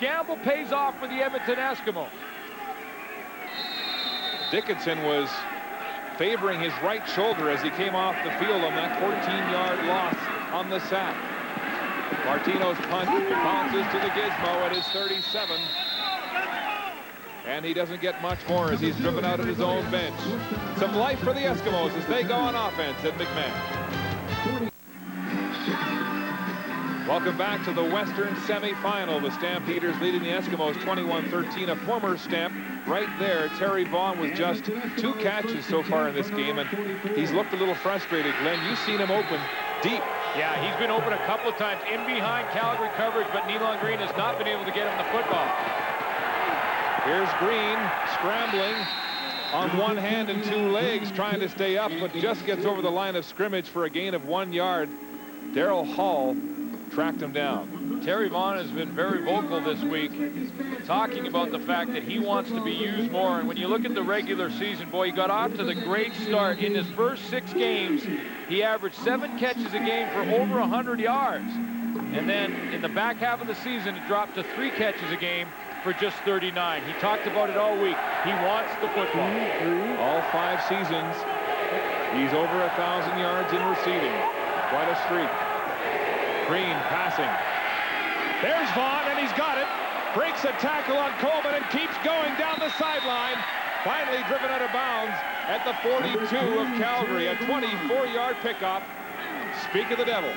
gamble pays off for the Edmonton Eskimos. Dickinson was favoring his right shoulder as he came off the field on that 14-yard loss on the sack. Martino's punt bounces to the gizmo at his 37. And he doesn't get much more as he's driven out of his own bench. Some life for the Eskimos as they go on offense at McMahon. Welcome back to the Western semifinal. The Stampeders leading the Eskimos 21-13. A former Stamp right there. Terry Vaughn with just 2 catches so far in this game, and he's looked a little frustrated. Glenn, you've seen him open deep. Yeah, he's been open a couple of times in behind Calgary coverage, but Nealon Green has not been able to get him the football. Here's Green scrambling on one hand and 2 legs, trying to stay up, but just gets over the line of scrimmage for a gain of 1 yard. Darrell Hall tracked him down. Terry Vaughn has been very vocal this week, talking about the fact that he wants to be used more. And when you look at the regular season, boy, he got off to the great start. In his first 6 games, he averaged 7 catches a game for over 100 yards. And then in the back half of the season, it dropped to 3 catches a game for just 39. He talked about it all week. He wants the football. All 5 seasons, he's over 1,000 yards in receiving. Quite a streak. Green passing. There's Vaughn, and he's got it. Breaks a tackle on Coleman and keeps going down the sideline. Finally driven out of bounds at the 42 of Calgary. A 24-yard pickup. Speak of the devil.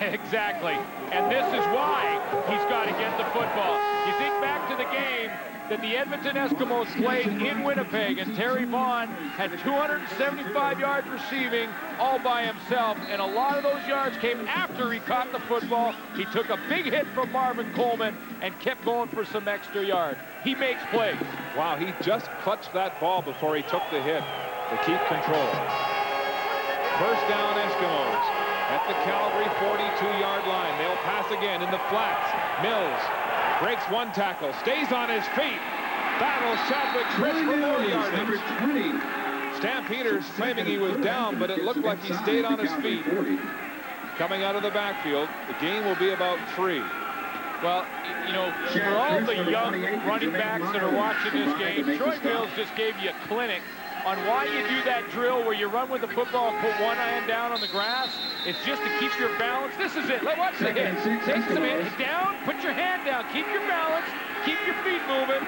Exactly. And this is why he's got to get the football. You think back to the game that the Edmonton Eskimos played in Winnipeg, and Terry Vaughn had 275 yards receiving all by himself, and a lot of those yards came after he caught the football. He took a big hit from Marvin Coleman and kept going for some extra yards. He makes plays. Wow, he just clutched that ball before he took the hit to keep control. First down, Eskimos at the Calgary 42-yard line. They'll pass again in the flats. Mills breaks 1 tackle, stays on his feet. Battles Chadwick Chris for more yardage. Stampeders claiming he was down, but it looked like he stayed on his feet. Coming out of the backfield, the gain will be about 3. Well, you know, for all the young running backs that are watching this game, Troy Mills just gave you a clinic on why you do that drill where you run with the football and put one hand down on the grass. It's just to keep your balance. This is it. Watch the hit. Take some hit down, put your hand down, keep your balance, keep your feet moving,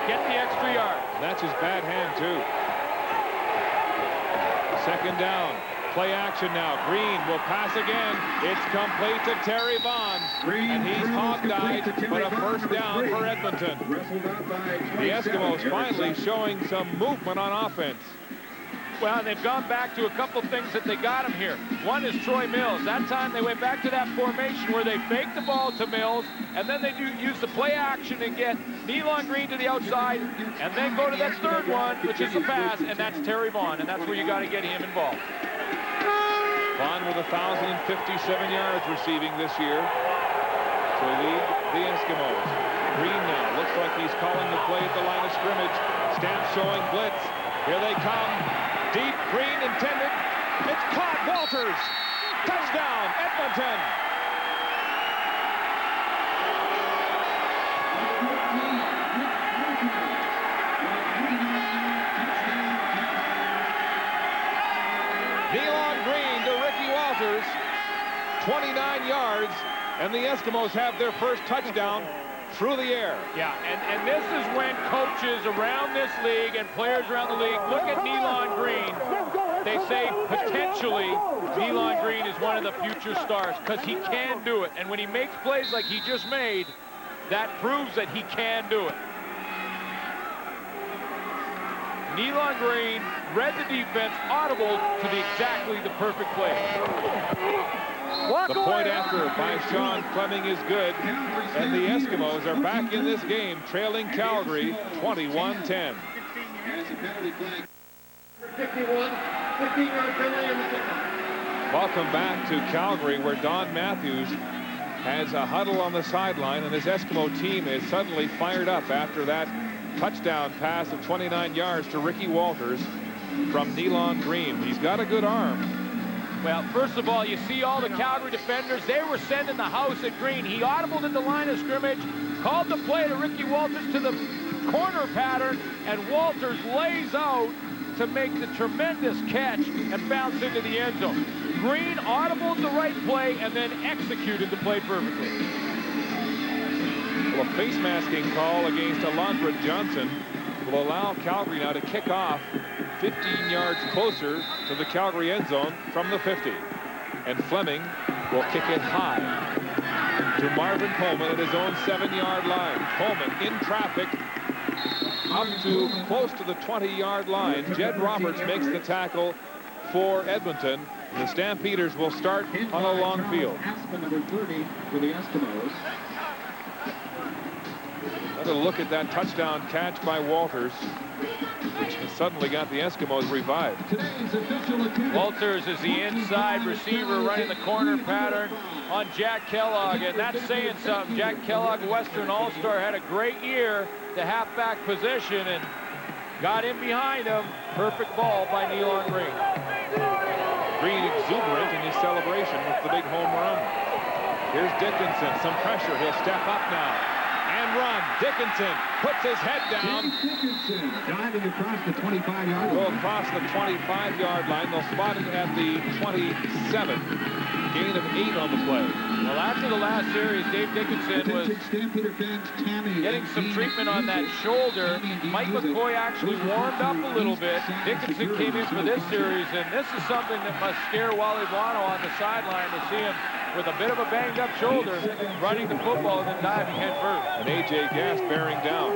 get the extra yard. That's his bad hand, too. Second down. Play action now. Green will pass again. It's complete to Terry Vaughn. And he's hog-tied, but a first down for Edmonton. The Eskimos finally showing some movement on offense. Well, they've gone back to a couple things that they got him here. One is Troy Mills. That time they went back to that formation where they fake the ball to Mills, and then they use the play action and get Nealon Green to the outside, and then go to that third one, which is the pass, and that's Terry Vaughn, and that's where you got to get him involved. Vaughn with 1,057 yards receiving this year to lead the Eskimos. Green now looks like he's calling the play at the line of scrimmage. Stamp showing blitz. Here they come. Deep. Green intended. It's caught. Walters. Touchdown, Edmonton. Nealon Green to Ricky Walters. 29 yards, and the Eskimos have their first touchdown through the air. Yeah, and this is when coaches around this league and players around the league look at Nealon Green. They say potentially Nealon Green is one of the future stars because he can do it. And when he makes plays like he just made, that proves that he can do it. Nealon Green read the defense, audible to exactly the perfect play. The point after by Sean Fleming is good, and the Eskimos are back in this game, trailing Calgary 21-10. Welcome back to Calgary, where Don Matthews has a huddle on the sideline, and his Eskimo team is suddenly fired up after that touchdown pass of 29 yards to Ricky Walters from Nealon Green. He's got a good arm. Well, first of all, you see all the Calgary defenders. They were sending the house at Green. He audibled at the line of scrimmage, called the play to Ricky Walters to the corner pattern, and Walters lays out to make the tremendous catch and bounce into the end zone. Green audibled the right play and then executed the play perfectly. Well, a face masking call against Alondra Johnson will allow Calgary now to kick off 15 yards closer to the Calgary end zone from the 50. And Fleming will kick it high to Marvin Coleman at his own 7-yard line. Coleman in traffic up to close to the 20-yard line. Jed Roberts makes the tackle for Edmonton. The Stampeders will start on a long field. Number 30 for the Eskimos. Another look at that touchdown catch by Walters, which has suddenly got the Eskimos revived. Walters is the inside receiver running the corner pattern on Jack Kellogg, and that's saying something. Jack Kellogg, Western All-Star, had a great year, the halfback position, and got in behind him. Perfect ball by Nealon Green. Green exuberant in his celebration with the big home run. Here's Dickinson, some pressure. He'll step up now and run. Dickinson puts his head down. Dickinson diving across the 25-yard line. Go across the 25-yard line. They'll spot it at the 27. Gain of 8 on the play. Well, after the last series, Dave Dickinson was getting some treatment on that shoulder. Mike McCoy actually warmed up a little bit. Dickinson came in for this series, and this is something that must scare Wally Bono on the sideline to see him with a bit of a banged-up shoulder running the football and then diving head first. And A.J. Gass bearing down.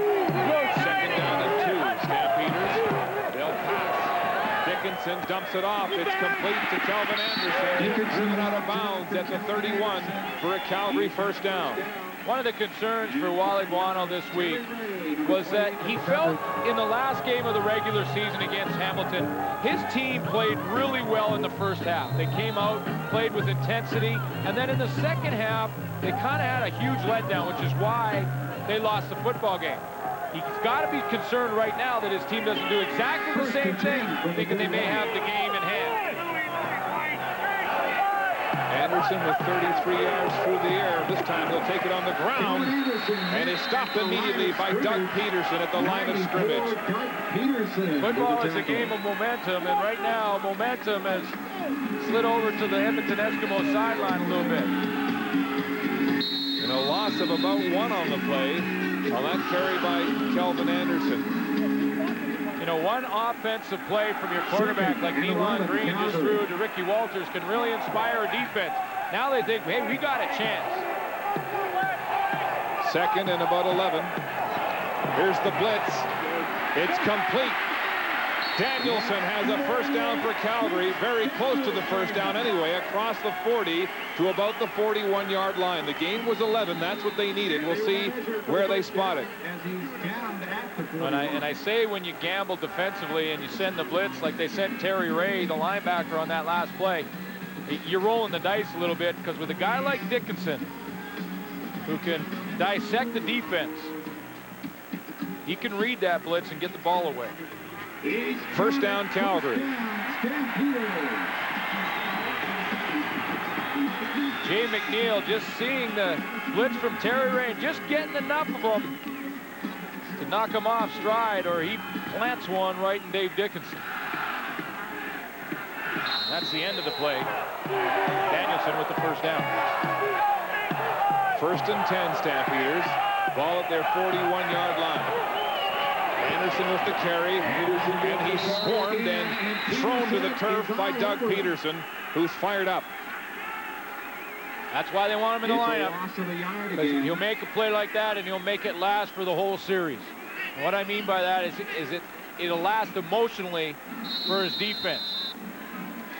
Second down and 2. Stampeders. They'll pass. Dickinson dumps it off. It's complete to Kelvin Anderson. Driven out of bounds at the 31 for a Calgary first down. One of the concerns for Wally Buono this week was that he felt in the last game of the regular season against Hamilton, his team played really well in the first half. They came out, played with intensity, and then in the second half, they kind of had a huge letdown, which is why they lost the football game. He's got to be concerned right now that his team doesn't do exactly the same thing, thinking they may have the game in hand. Anderson with 33 yards through the air. This time he'll take it on the ground, and is stopped immediately by Doug Peterson at the line of scrimmage. Football is a game of momentum, and right now momentum has slid over to the Edmonton Eskimos sideline a little bit. And a loss of about 1 on the play on that carry by Kelvin Anderson. You know, one offensive play from your quarterback like Nealon Green just threw to Ricky Walters can really inspire a defense. Now they think, hey, we got a chance. Second and about 11. Here's the blitz. It's complete. Danielson has a first down for Calgary, very close to the first down anyway, across the 40 to about the 41-yard line. The game was 11. That's what they needed. We'll see where they spot it. And I say when you gamble defensively and you send the blitz like they sent Terry Ray, the linebacker, on that last play, you're rolling the dice a little bit, because with a guy like Dickinson who can dissect the defense, he can read that blitz and get the ball away. First down, Calgary. Jay McNeil just seeing the blitz from Terry Ray, just getting enough of them to knock him off stride, or he plants one right in Dave Dickinson. That's the end of the play. Danielson with the first down. First and 10, Stampeders. Ball at their 41-yard line. Anderson with the carry, and he's swarmed and thrown to the turf by Doug Peterson, who's fired up. That's why they want him in the lineup, because he'll make a play like that and he'll make it last for the whole series. And what I mean by that is it'll last emotionally for his defense.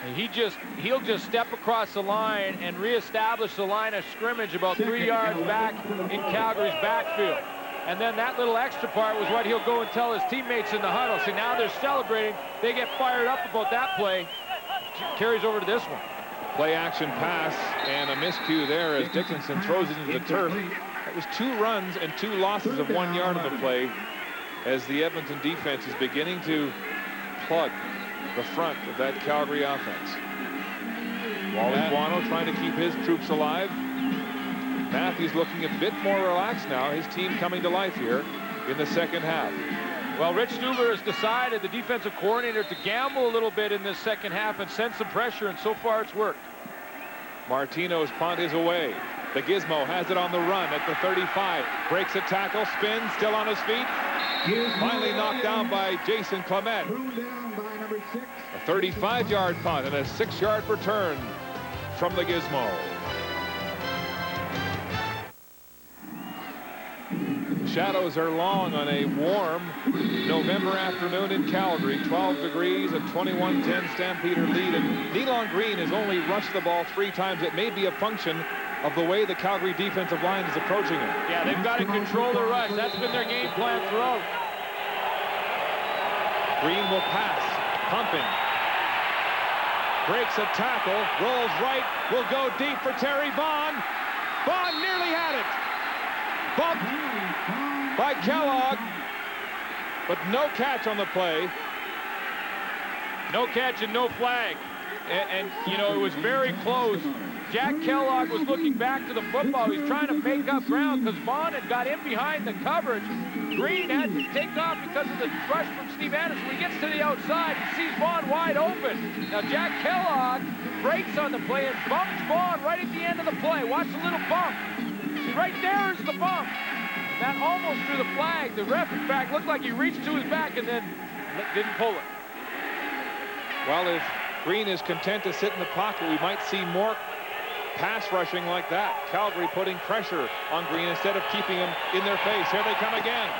And he'll just step across the line and reestablish the line of scrimmage about 3 yards back in Calgary's backfield. And then that little extra part was what he'll go and tell his teammates in the huddle. See, now they're celebrating. They get fired up about that play. Carries over to this one. Play action pass and a miscue there as Dickinson throws it into the turf. That was 2 runs and 2 losses of 1 yard on the play, as the Edmonton defense is beginning to plug the front of that Calgary offense. Wally Guano trying to keep his troops alive. Matthews looking a bit more relaxed now. His team coming to life here in the second half. Well, Rich Stuber has decided, the defensive coordinator, to gamble a little bit in this second half and send some pressure, and so far it's worked. Martino's punt is away. The Gizmo has it on the run at the 35. Breaks a tackle, spins, still on his feet. Finally knocked down by Jason Clement. A 35-yard punt and a 6-yard return from the Gizmo. Shadows are long on a warm November afternoon in Calgary. 12 degrees, a 21-10 Stampeder lead. And Nealon Green has only rushed the ball 3 times. It may be a function of the way the Calgary defensive line is approaching it. Yeah, they've got to control the rush. That's been their game plan throughout. Green will pass, pumping. Breaks a tackle, rolls right, will go deep for Terry Vaughn. Vaughn nearly had it. Bumped by Kellogg, but no catch on the play. No catch and no flag. And you know, it was very close. Jack Kellogg was looking back to the football. He's trying to make up ground because Vaughn had got in behind the coverage. Green had to take off because of the rush from Steve Anderson. When he gets to the outside, he sees Vaughn wide open. Now Jack Kellogg breaks on the play and bumps Vaughn right at the end of the play. Watch the little bump. See, right there is the bump. That almost drew the flag. The ref, in fact, looked like he reached to his back and then didn't pull it. Well, if Green is content to sit in the pocket, we might see more pass rushing like that. Calgary putting pressure on Green instead of keeping him in their face. Here they come again.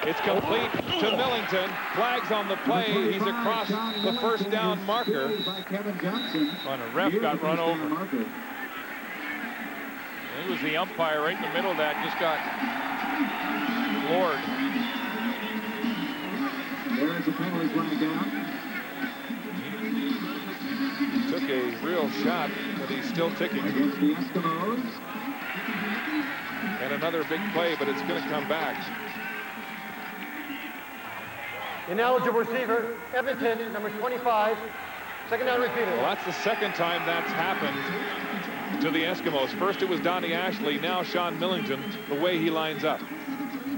It's complete to Millington. Flags on the play. He's across the first down marker. And a ref got run over. It was the umpire right in the middle of that, just got floored. There's a penalty flag down. Took a real shot, but he's still ticking. Against the Eskimos. And another big play, but it's going to come back. Ineligible receiver, Edmonton, number 25. Second down repeated. Well, that's the second time that's happened to the Eskimos. First it was Donnie Ashley, now Sean Millington, the way he lines up.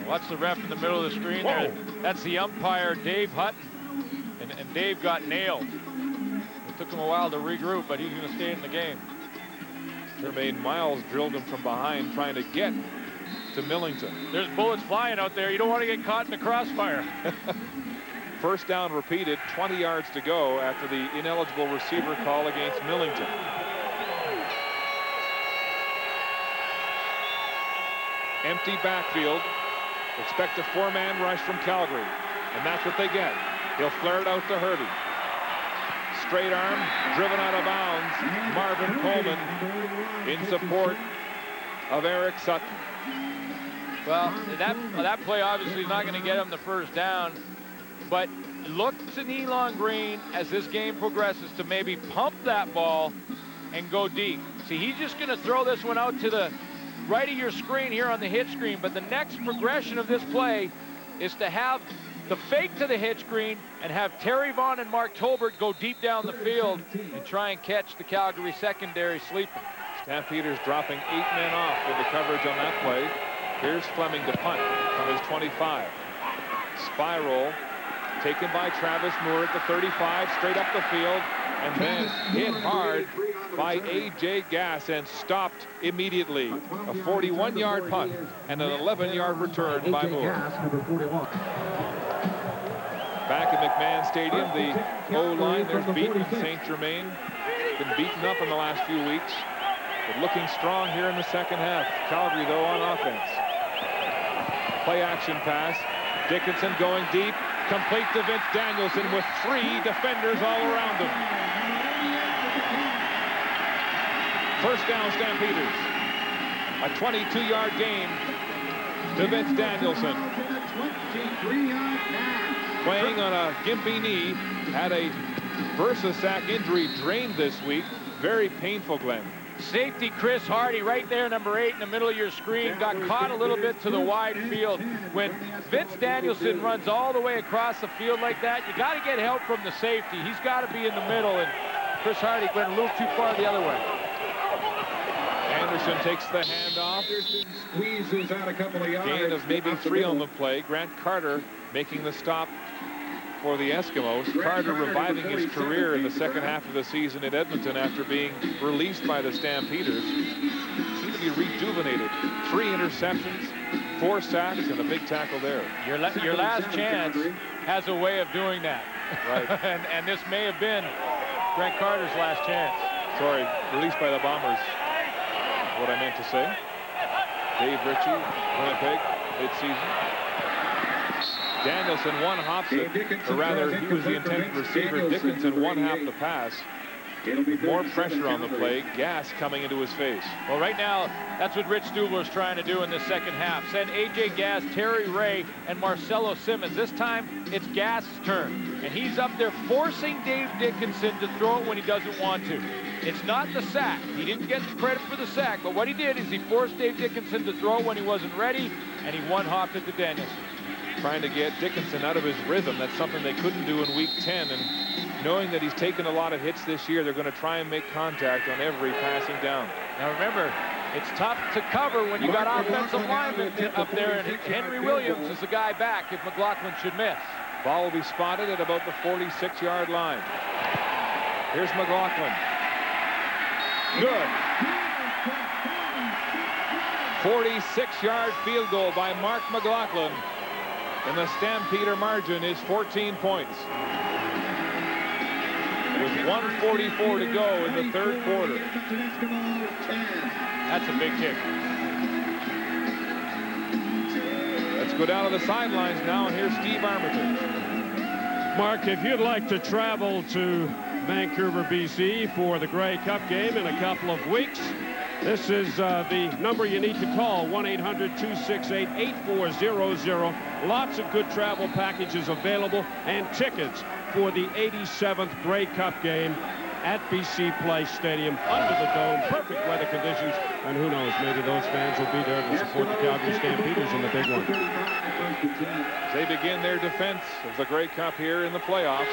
Watch the ref in the middle of the screen there. That's the umpire, Dave Hutton. And Dave got nailed. It took him a while to regroup, but he's going to stay in the game. Jermaine Miles drilled him from behind, trying to get to Millington. There's bullets flying out there. You don't want to get caught in the crossfire. First down repeated, 20 yards to go after the ineligible receiver call against Millington. Empty backfield. Expect a 4-man rush from Calgary. And that's what they get. He'll flare it out to Herbie. Straight arm, driven out of bounds. Marvin Coleman in support of Eric Sutton. Well, that play obviously is not going to get him the first down. But look to Nealon Green as this game progresses to maybe pump that ball and go deep. See, he's just going to throw this one out to the right of your screen here on the hit screen. But the next progression of this play is to have the fake to the hit screen and have Terry Vaughn and Mark Tolbert go deep down the field and try and catch the Calgary secondary sleeping. Stampeders dropping 8 men off with the coverage on that play. Here's Fleming to punt from his 25. Spiral taken by Travis Moore at the 35, straight up the field, and then hit hard by A.J. Gass and stopped immediately. A 41-yard punt and an 11-yard return by Moore. Back at McMahon Stadium, the O-line, there's beaten St. Germain. Been beaten up in the last few weeks, but looking strong here in the second half. Calgary, though, on offense. Play action pass. Dickinson going deep. Complete to Vince Danielson with 3 defenders all around him. First down, Stampeders. A 22-yard gain to Vince Danielson. Playing on a gimpy knee. Had a bursa-sac injury drained this week. Very painful, Glenn. Safety Chris Hardy right there, number 8 in the middle of your screen, got caught a little bit to the wide field. When Vince Danielson runs all the way across the field like that, you got to get help from the safety. He's got to be in the middle, and Chris Hardy went a little too far the other way. Anderson takes the handoff. Squeezes out a couple of yards. Gain of maybe 3 on the play. Grant Carter making the stop for the Eskimos. Carter reviving his career in the second half of the season at Edmonton after being released by the Stampeders. Seemed to be rejuvenated. 3 interceptions, 4 sacks, and a big tackle there. Your last chance has a way of doing that. Right. and this may have been Grant Carter's last chance. Sorry, released by the Bombers. What I meant to say. Dave Ritchie, Winnipeg, mid-season. Danielson one-hops it, or rather, he was the intended receiver. Dickinson one-hopped the pass. With more pressure on the play. Gas coming into his face. Well, right now, that's what Rich Stubler is trying to do in the second half. Send A.J. Gas, Terry Ray, and Marcelo Simmons. This time, it's Gas's turn. And he's up there forcing Dave Dickinson to throw it when he doesn't want to. It's not the sack. He didn't get the credit for the sack, but what he did is he forced Dave Dickinson to throw it when he wasn't ready, and he one-hopped it to Danielson. Trying to get Dickinson out of his rhythm. That's something they couldn't do in week 10. And knowing that he's taken a lot of hits this year, they're going to try and make contact on every passing down. Now remember, it's tough to cover when you got offensive linemen up there, and Henry Williams is the guy back if McLaughlin should miss. Ball will be spotted at about the 46-yard line. Here's McLaughlin. Good. 46-yard field goal by Mark McLaughlin. And the Stampeder margin is 14 points. With 1:44 to go in the third quarter. That's a big kick. Let's go down to the sidelines now, and here's Steve Armitage. Mark, if you'd like to travel to Vancouver, BC for the Grey Cup game in a couple of weeks, this is the number you need to call, 1-800-268-8400. Lots of good travel packages available and tickets for the 87th Grey Cup game at BC Place Stadium under the dome. Perfect weather conditions, and who knows, maybe those fans will be there to support the Calgary Stampeders in the big one. They begin their defense of the Grey Cup here in the playoffs.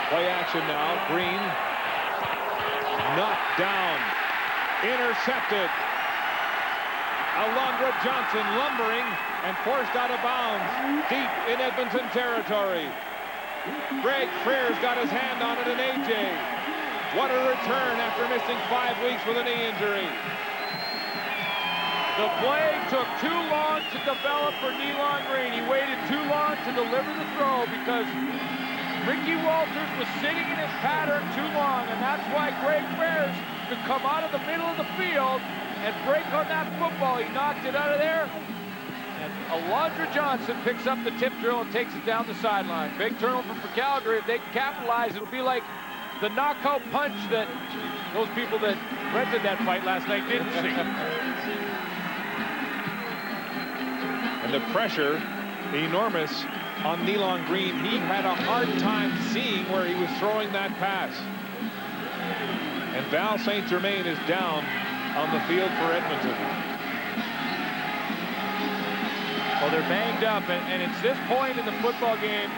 Play action now. Green knocked down. Intercepted. Alondra Johnson lumbering and forced out of bounds deep in Edmonton territory. Greg Freer's got his hand on it, and A.J. What a return after missing 5 weeks with a knee injury. The play took too long to develop for Nealon Green. He waited too long to deliver the throw because Ricky Walters was sitting in his pattern too long, and that's why Greg Freers could come out of the middle of the field and break on that football. He knocked it out of there. And Alondra Johnson picks up the tip drill and takes it down the sideline. Big turnover for Calgary. If they can capitalize, it'll be like the knockout punch that those people that rented that fight last night didn't see. And the pressure, enormous on Nealon Green. He had a hard time seeing where he was throwing that pass. And Val St. Germain is down on the field for Edmonton. Well, they're banged up, and it's this point in the football game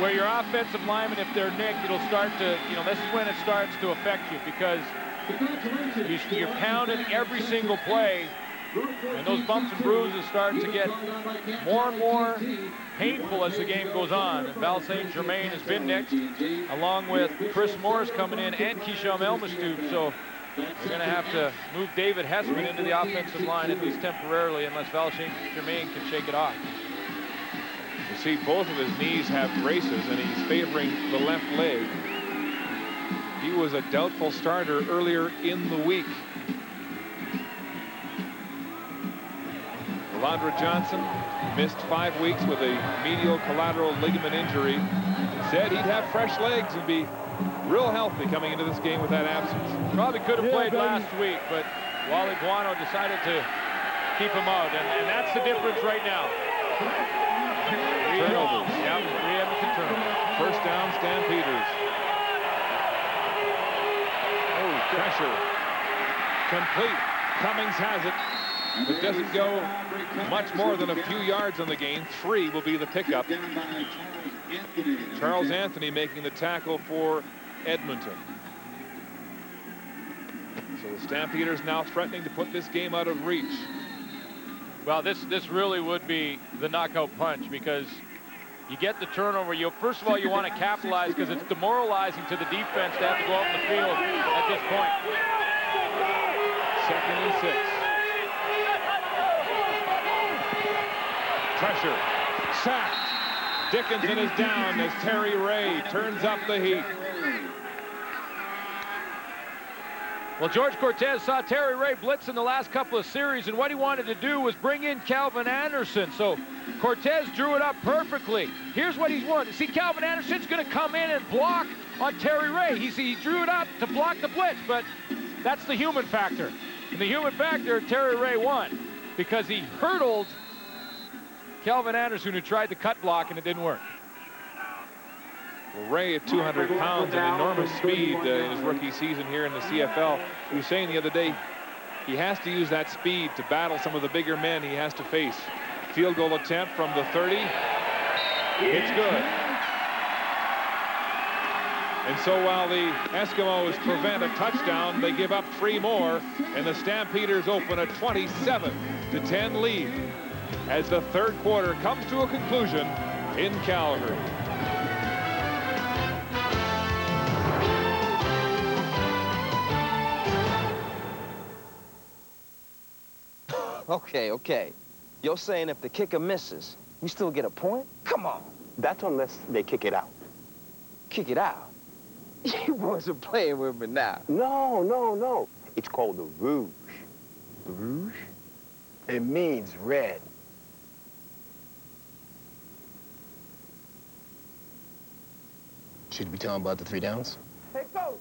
where your offensive linemen, if they're nicked, it'll start to, this is when it starts to affect you because you're pounding every single play, and those bumps and bruises start to get more and more painful as the game goes on. And Val St. Germain has been nicked, along with Chris Morris coming in and Keisham Elmastube, so we're going to have to move David Hessman into the offensive line, at least temporarily, unless Val St. Germain can shake it off. You see both of his knees have braces, and he's favoring the left leg. He was a doubtful starter earlier in the week. Alondra Johnson missed 5 weeks with a medial collateral ligament injury. Said he'd have fresh legs and be real healthy coming into this game with that absence. Probably could have played last week, but Wally Guano decided to keep him out, and that's the difference right now. Turnovers. Yep, 3 Edmonton turnovers. First down, Stampeders. Oh, pressure. Complete. Cummings has it. It doesn't go much more than a few yards on the gain. 3 will be the pickup. Charles Anthony making the tackle for Edmonton. So the Stampeders now threatening to put this game out of reach. Well, this really would be the knockout punch, because you get the turnover. First of all, you want to capitalize, because it's demoralizing to the defense to have to go out in the field at this point. 2nd and 6. Pressure. Sacked. Dickinson is down as Terry Ray turns up the heat. Well, George Cortez saw Terry Ray blitz in the last couple of series, and what he wanted to do was bring in Calvin Anderson. So Cortez drew it up perfectly. Here's what he's wanted. See, Calvin Anderson's going to come in and block on Terry Ray. He drew it up to block the blitz, but that's the human factor. And the human factor, Terry Ray won, because he hurdled Calvin Anderson, who tried to cut block, and it didn't work. Well, Ray at 200 pounds and enormous speed in his rookie season here in the CFL. He was saying the other day he has to use that speed to battle some of the bigger men he has to face. Field goal attempt from the 30. It's good. And so while the Eskimos prevent a touchdown, they give up 3 more, and the Stampeders open a 27-10 lead as the 3rd quarter comes to a conclusion in Calgary. Okay. You're saying if the kicker misses, we still get a point? Come on. That's unless they kick it out. Kick it out? You boys are playing with me now. No. It's called the rouge. The rouge? It means red. Should we tell him about the 3 downs? Hey, Coach!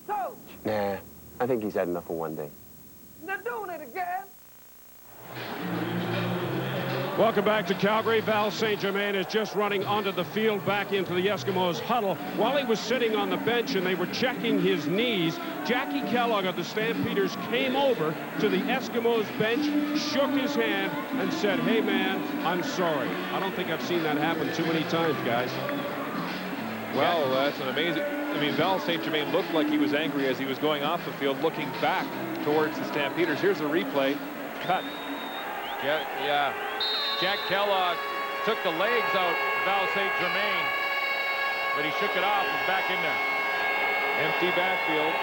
Coach! Nah, I think he's had enough for one day. They're doing it again! Welcome back to Calgary. Val St. Germain is just running onto the field back into the Eskimos huddle. While he was sitting on the bench and they were checking his knees, Jackie Kellogg of the Stampeders came over to the Eskimos bench, shook his hand, and said, "Hey, man, I'm sorry." I don't think I've seen that happen too many times, guys. Well, that's an amazing... I mean, Val St. Germain looked like he was angry as he was going off the field, looking back towards the Stampeders. Here's a replay. Cut. Yeah. Jack Kellogg took the legs out of Val St. Germain, but he shook it off. He's back in there. Empty backfield.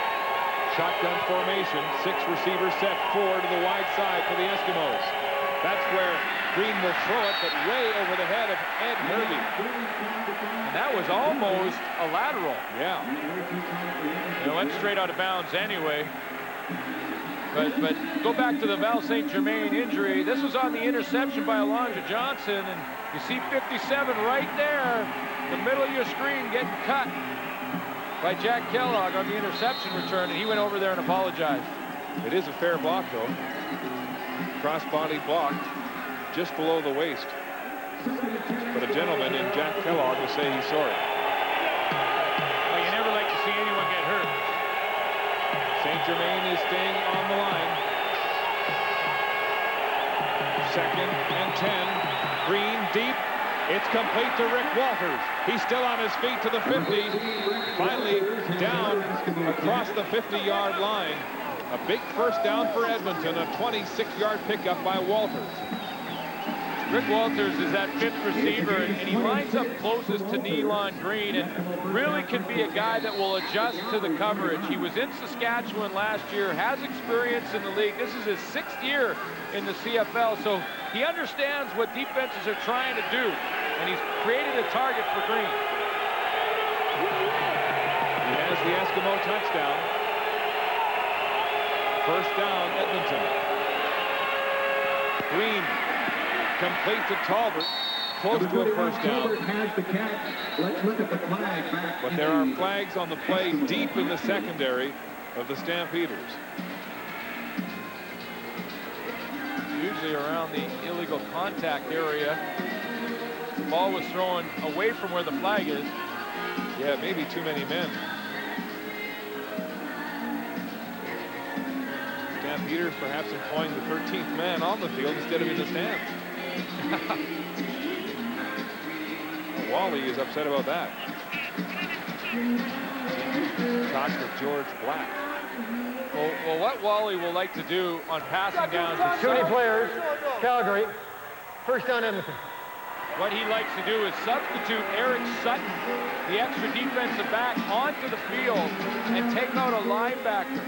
Shotgun formation. 6 receivers set, 4 to the wide side for the Eskimos. That's where Green will throw it, but way over the head of Ed Hervey. And that was almost a lateral. Yeah. It went straight out of bounds anyway. But go back to the Val St. Germain injury. This was on the interception by Elijah Johnson, and you see 57 right there, the middle of your screen, getting cut by Jack Kellogg on the interception return, and he went over there and apologized. It is a fair block, though. Cross-body block just below the waist. But a gentleman in Jack Kellogg will say he's sorry. Well, you never like to see anyone get hurt. St. Germain is staying on the line. 2nd and 10. Green deep. It's complete to Rick Walters. He's still on his feet to the 50. Finally down across the 50-yard line. A big first down for Edmonton. A 26-yard pickup by Walters. Rick Walters is that 5th receiver, and he lines up closest to Nealon Green and really can be a guy that will adjust to the coverage. He was in Saskatchewan last year, has experience in the league. This is his 6th year in the CFL, so he understands what defenses are trying to do, and he's created a target for Green. He has the Eskimo touchdown. First down, Edmonton. Green. Complete to Talbot, close to a first down. But there are flags on the play deep in the secondary of the Stampeders. Usually around the illegal contact area. The ball was thrown away from where the flag is. Yeah, maybe too many men. Stampeders perhaps employing the 13th man on the field instead of in the stands. Wally is upset about that. Talk with George Black. Well, what Wally will like to do on passing downs is 20 players, Calgary. First down, Edmonton. what he likes to do is substitute Eric Sutton, the extra defensive back, onto the field and take out a linebacker.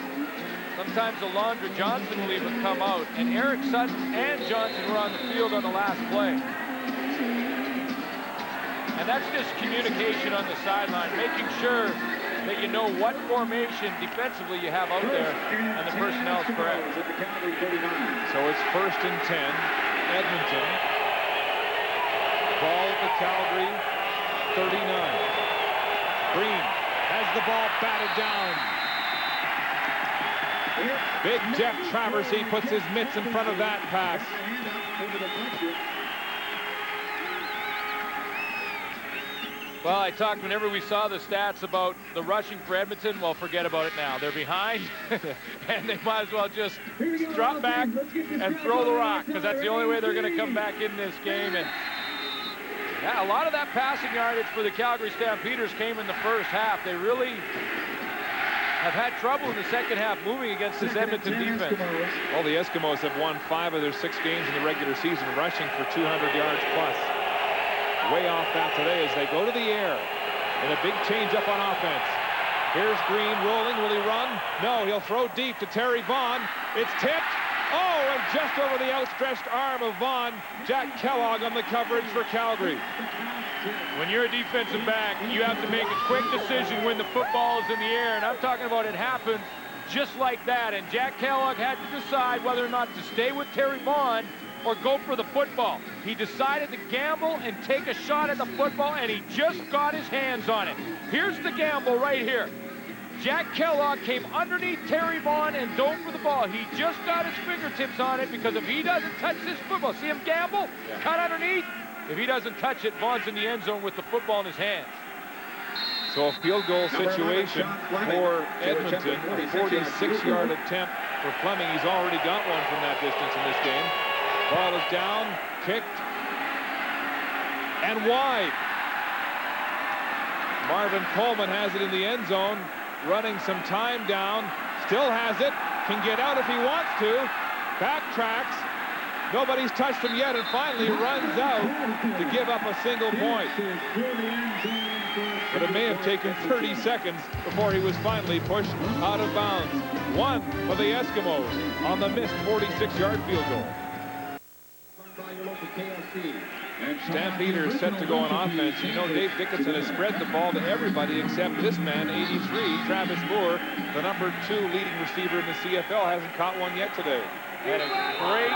Sometimes Alondra Johnson will even come out, and Eric Sutton and Johnson were on the field on the last play. And that's just communication on the sideline, making sure that you know what formation defensively you have out there and the personnel is correct. So it's 1st and 10, Edmonton. Ball at the Calgary 39. Green has the ball batted down. Big Jeff Traversy puts his mitts in front of that pass. Well, I talked whenever we saw the stats about the rushing for Edmonton. Well, forget about it now. They're behind, and they might as well just drop back and throw the rock, because that's the only way they're going to come back in this game. And yeah, a lot of that passing yardage for the Calgary Stampeders came in the first half. They really have had trouble in the second half moving against this Edmonton defense. Well, the Eskimos have won 5 of their 6 games in the regular season, rushing for 200 yards plus. Way off that today as they go to the air. And a big change up on offense. Here's Green rolling. Will he run? No, he'll throw deep to Terry Vaughn. It's tipped. Oh, and just over the outstretched arm of Vaughn, Jack Kellogg on the coverage for Calgary. When you're a defensive back, you have to make a quick decision when the football is in the air. And I'm talking about it happens just like that. And Jack Kellogg had to decide whether or not to stay with Terry Vaughn or go for the football. He decided to gamble and take a shot at the football, and he just got his hands on it. Here's the gamble right here. Jack Kellogg came underneath Terry Vaughn and dove for the ball. He just got his fingertips on it, because if he doesn't touch this football, see him gamble? Yeah. Cut underneath. If he doesn't touch it, Vaughn's in the end zone with the football in his hands. So a field goal situation for Edmonton, a 46-yard attempt for Fleming. He's already got one from that distance in this game. Ball is down, kicked, and wide. Marvin Coleman has it in the end zone, running some time down, still has it, can get out if he wants to, backtracks, nobody's touched him yet, and finally runs out to give up a single point. But it may have taken 30 seconds before he was finally pushed out of bounds. One for the Eskimos on the missed 46-yard field goal. Stampeders set to go on offense. You know, Dave Dickinson has spread the ball to everybody except this man, 83, Travis Moore, the #2 leading receiver in the CFL, hasn't caught one yet today. Had a great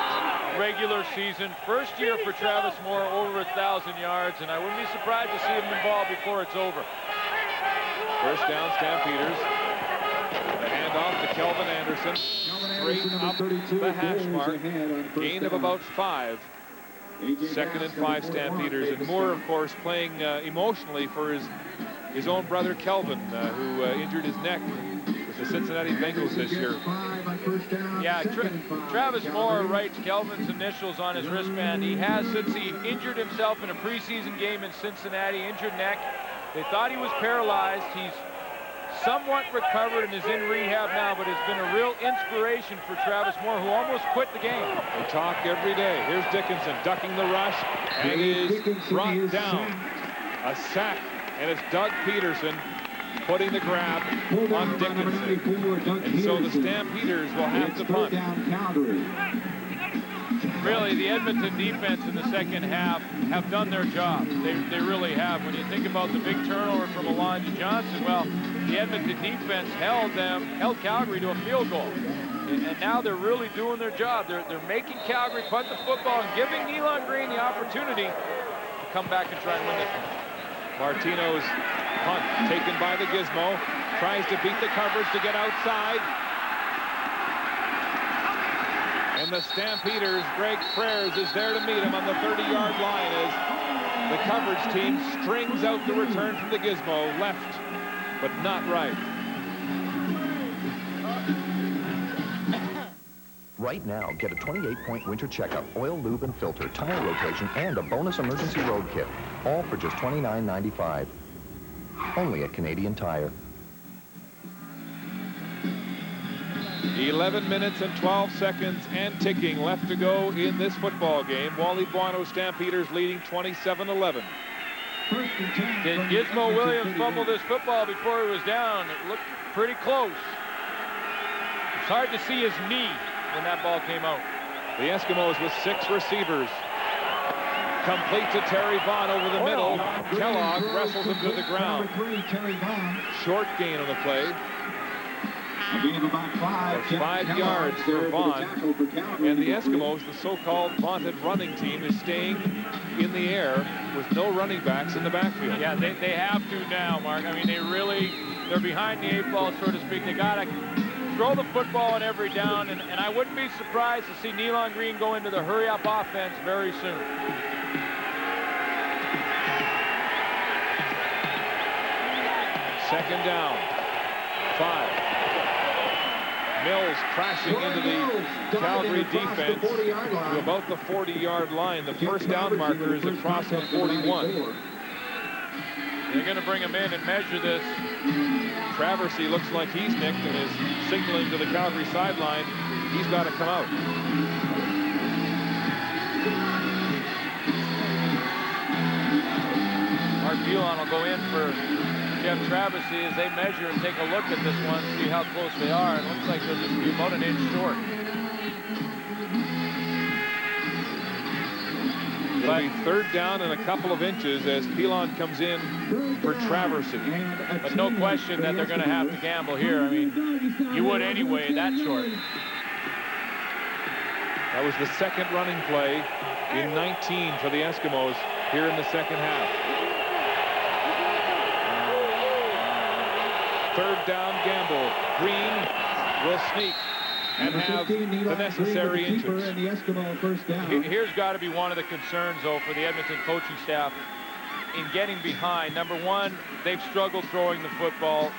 regular season. First year for Travis Moore, over 1,000 yards, and I wouldn't be surprised to see him involved before it's over. First down, Stampeders. The handoff to Kelvin Anderson. Straight up the hash mark. Gain of about 5. 2nd and 5 Stampeders. And Moore, of course, playing emotionally for his own brother Kelvin, who injured his neck with the Cincinnati Bengals this year. Yeah, Travis Moore writes Kelvin's initials on his wristband. He has, since he injured himself in a preseason game in Cincinnati, injured neck. They thought he was paralyzed. He's somewhat recovered and is in rehab now, but has been a real inspiration for Travis Moore, who almost quit the game. They talk every day. Here's Dickinson ducking the rush and is brought down. A sack, and it's Doug Peterson putting the grab on Dickinson. And so the Stampeders will have to punt. Really, the Edmonton defense in the second half have done their job. They really have. When you think about the big turnover from Alondra Johnson, well, the Edmonton defense held Calgary to a field goal. And now they're really doing their job. They're making Calgary punt the football and giving Elon Green the opportunity to come back and try and win this one. Martino's punt taken by the Gizmo. Tries to beat the coverage to get outside. And the Stampeders, Greg Frères is there to meet him on the 30-yard line as the coverage team strings out the return from the Gizmo. Left, but not right. Right now, get a 28-point winter checkup, oil, lube, and filter, tire rotation, and a bonus emergency road kit. All for just $29.95. Only at Canadian Tire. 11 minutes and 12 seconds and ticking left to go in this football game. Wally Buono Stampeders leading 27-11. Did Gizmo Williams fumble this football before he was down? It looked pretty close. It's hard to see his knee when that ball came out. The Eskimos with 6 receivers. Complete to Terry Vaughn over the middle. Kellogg wrestles him to the ground. Short gain on the play. That's 5 yards for Vaughn. And the Eskimos, the so-called vaunted running team, is staying in the air with no running backs in the backfield. Yeah, they have to now, Mark. I mean, they're behind the 8 ball, so to speak. They got to throw the football on every down, and I wouldn't be surprised to see Nealon Green go into the hurry-up offense very soon. Second down. 5. Mills crashing into the Calgary defense to about the 40-yard line. The first down marker is across the 41. They're going to bring him in and measure this. Traversy looks like he's nicked and is signaling to the Calgary sideline. He's got to come out. Mark Buon will go in for Jeff Traversy as they measure and take a look at this one, see how close they are. It looks like they'll just be about an inch short. It'll be third down and a couple of inches as Pilon comes in for Traversy. But no question that they're going to have to gamble here. I mean, you would anyway, that short. That was the second running play in 19 for the Eskimos here in the second half. Third down gamble. Green will sneak and have the necessary inches. Here's got to be one of the concerns, though, for the Edmonton coaching staff in getting behind. Number one, they've struggled throwing the football.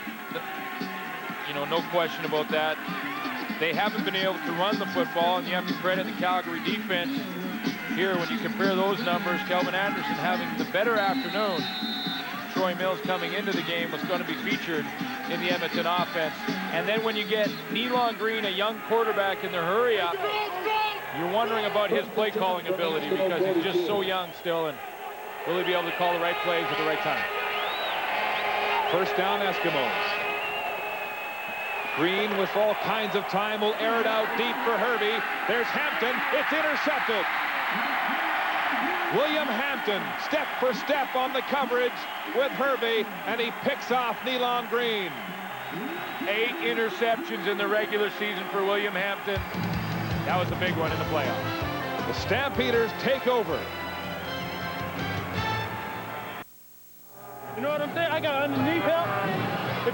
You know, no question about that. They haven't been able to run the football, and you have to credit the Calgary defense here when you compare those numbers. Kelvin Anderson having the better afternoon. Troy Mills coming into the game was going to be featured in the Edmonton offense. And then when you get Nealon Green, a young quarterback, in the hurry-up, you're wondering about his play-calling ability because he's just so young still, and will he be able to call the right plays at the right time? First down, Eskimos. Green with all kinds of time will air it out deep for Herbie. There's Hampton. It's intercepted. William Hampton, step for step on the coverage with Herbie, and he picks off Nealon Green. 8 interceptions in the regular season for William Hampton. That was a big one in the playoffs. The Stampeders take over. You know what I'm saying? I got underneath help.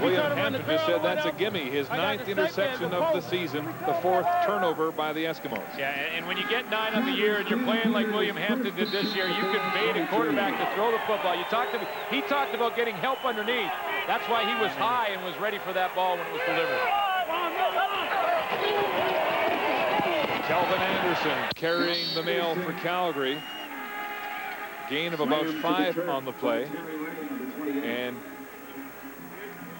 William Hampton just said that's a gimme. His 9th interception of the season, the 4th turnover by the Eskimos. Yeah, and when you get 9 on the year and you're playing like William Hampton did this year, you can bait a quarterback to throw the football. He talked about getting help underneath. That's why he was high and was ready for that ball when it was delivered. Kelvin Anderson carrying the mail for Calgary. Gain of about 5 on the play. And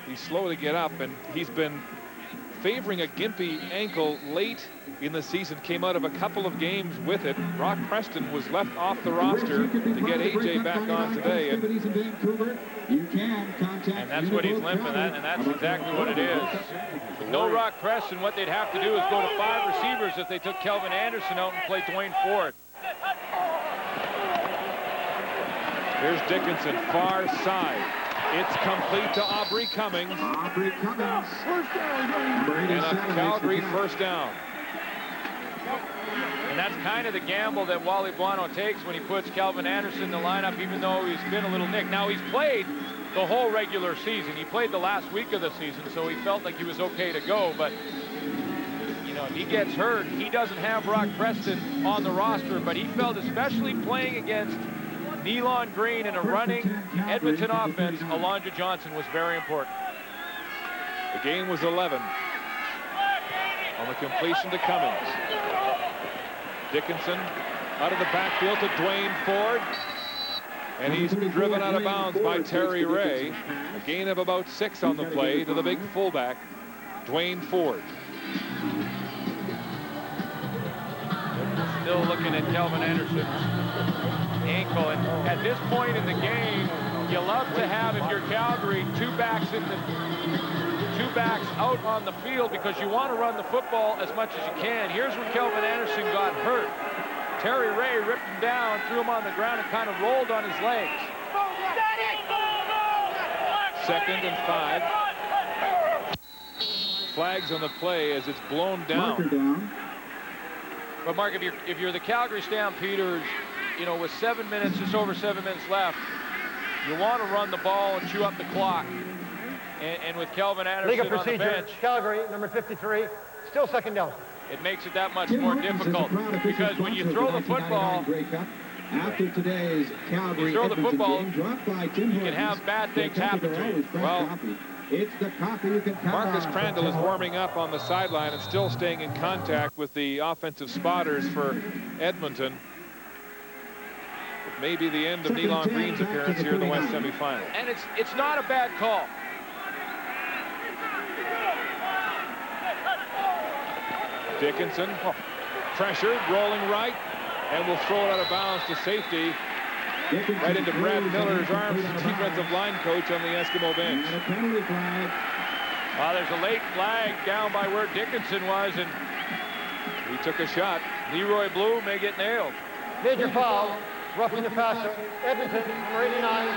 he's slow to get up, and he's been favoring a gimpy ankle late in the season. Came out of a couple of games with it. Brock Preston was left off the roster to get AJ back on today. And that's what he's limping at, and that's exactly what it is. No Rock Preston, what they'd have to do is go to 5 receivers if they took Kelvin Anderson out and play Dwayne Ford. Here's Dickinson, far side. It's complete to Aubrey Cummings. And a Calgary first down. And that's kind of the gamble that Wally Buono takes when he puts Kelvin Anderson in the lineup, even though he's been a little nicked. Now, he's played the whole regular season. He played the last week of the season, so he felt like he was okay to go. But, you know, if he gets hurt, he doesn't have Brock Preston on the roster. But he felt, especially playing against Nealon Green in a running Edmonton offense, Alondra Johnson was very important. The gain was 11 on the completion to Cummings. Dickinson out of the backfield to Dwayne Ford. And he's driven out of bounds by Terry Ray. A gain of about 6 on the play to the big fullback, Dwayne Ford. Still looking at Kelvin Anderson's ankle. And at this point in the game, you love to have, if you're Calgary, two backs out on the field because you want to run the football as much as you can. Here's where Kelvin Anderson got hurt. Terry Ray ripped him down, threw him on the ground, and kind of rolled on his legs. 2nd and 5. Flags on the play as it's blown down. But Mark, if you're the Calgary Stampeders, you know, with 7 minutes, just over 7 minutes left, you want to run the ball and chew up the clock. And with Kelvin Anderson Legal on the procedure, bench, Calgary, number 53, still 2nd down. It makes it that much more difficult because when you throw the football, after today's Calgary you you can have bad things happen to you. Well, it's the coffee you can count Marcus on. Crandall is warming up on the sideline and still staying in contact with the offensive spotters for Edmonton. It may be the end of Nealon Green's appearance here in the West semifinal. And it's not a bad call. Dickinson pressured, rolling right, and will throw it out of bounds to safety. Right into Brad Miller's arms, defensive line coach on the Eskimo bench. Well, there's a late flag down by where Dickinson was, and he took a shot. Leroy Blue may get nailed. Major foul, roughing the passer. Edmonton, number 89,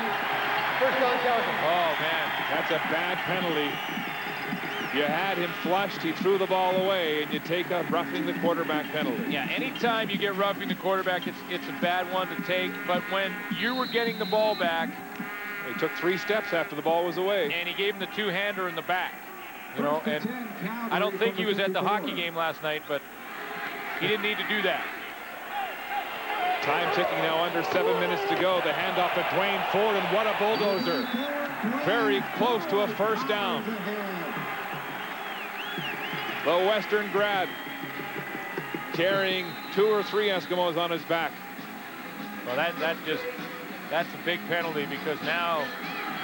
first down Calgary. Oh, man, that's a bad penalty. You had him flushed, he threw the ball away, and you take a roughing the quarterback penalty. Yeah, anytime you get roughing the quarterback, it's a bad one to take. But when you were getting the ball back, he took 3 steps after the ball was away. And he gave him the two-hander in the back. You know, and I don't think he was at the hockey game last night, but he didn't need to do that. Time ticking now, under 7 minutes to go. The handoff to Dwayne Ford, and what a bulldozer. Very close to a first down. The Western grad carrying 2 or 3 Eskimos on his back. Well, that's a big penalty because now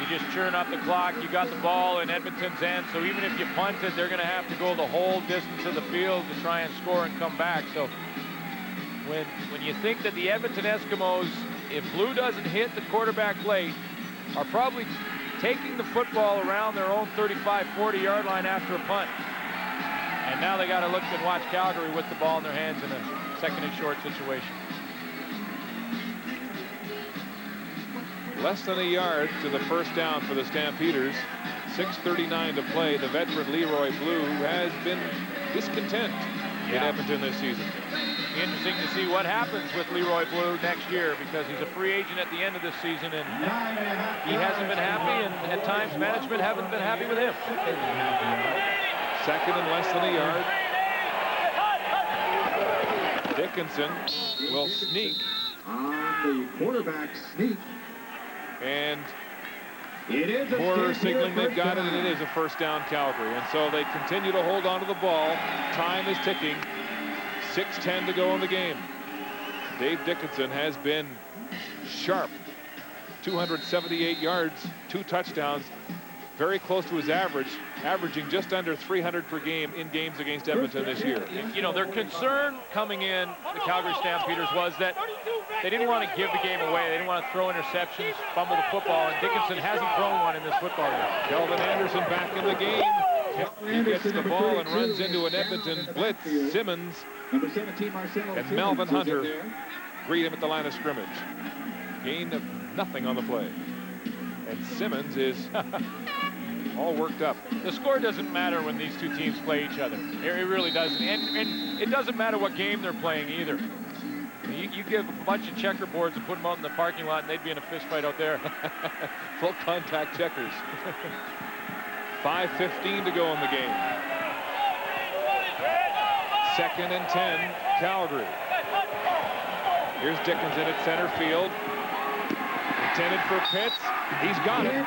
you just churn up the clock. You got the ball in Edmonton's end, so even if you punted, they're going to have to go the whole distance of the field to try and score and come back. So when you think that the Edmonton Eskimos, if Blue doesn't hit the quarterback late, are probably taking the football around their own 35, 40-yard line after a punt. And now they got to look and watch Calgary with the ball in their hands in a 2nd and short situation. Less than a yard to the first down for the Stampeders. 6:39 to play. The veteran Leroy Blue has been discontent in Edmonton this season. Interesting to see what happens with Leroy Blue next year because he's a free agent at the end of this season and he hasn't been happy, and at times management haven't been happy with him. 2nd and less than a yard. Dickinson will sneak. On the quarterback sneak. And it is Porter signaling they've got it, and it is a first down Calgary. And so they continue to hold on to the ball. Time is ticking. 6:10 to go in the game. Dave Dickinson has been sharp. 278 yards, 2 touchdowns. Very close to his average, averaging just under 300 per game in games against Edmonton this year. You know, their concern coming in, the Calgary Stampeders, was that they didn't want to give the game away. They didn't want to throw interceptions, fumble the football, and Dickinson hasn't thrown one in this football game. Kelvin Anderson back in the game. He gets the ball and runs into an Edmonton blitz. Simmons and Melvin Hunter greet him at the line of scrimmage. Gain of nothing on the play. And Simmons is all worked up. The score doesn't matter when these two teams play each other. It really doesn't. And it doesn't matter what game they're playing either. You give a bunch of checkerboards and put them out in the parking lot and they'd be in a fist fight out there. Full contact checkers. 5:15 to go in the game. 2nd and 10, Calgary. Here's Dickinson at center field. Intended for Pitts. He's got it.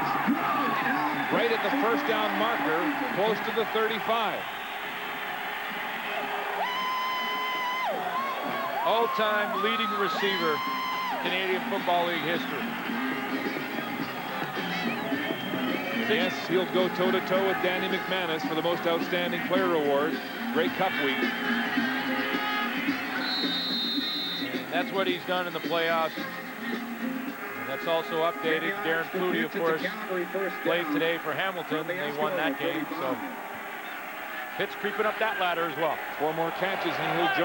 Right at the first down marker, close to the 35. All-time leading receiver, Canadian Football League history. Yes, he'll go toe-to-toe with Danny McManus for the most outstanding player award. Grey Cup week. That's what he's done in the playoffs. And that's also updated. Darren Flutie, of course, played today for Hamilton. They won that game. So Pitt's creeping up that ladder as well. 4 more catches and he'll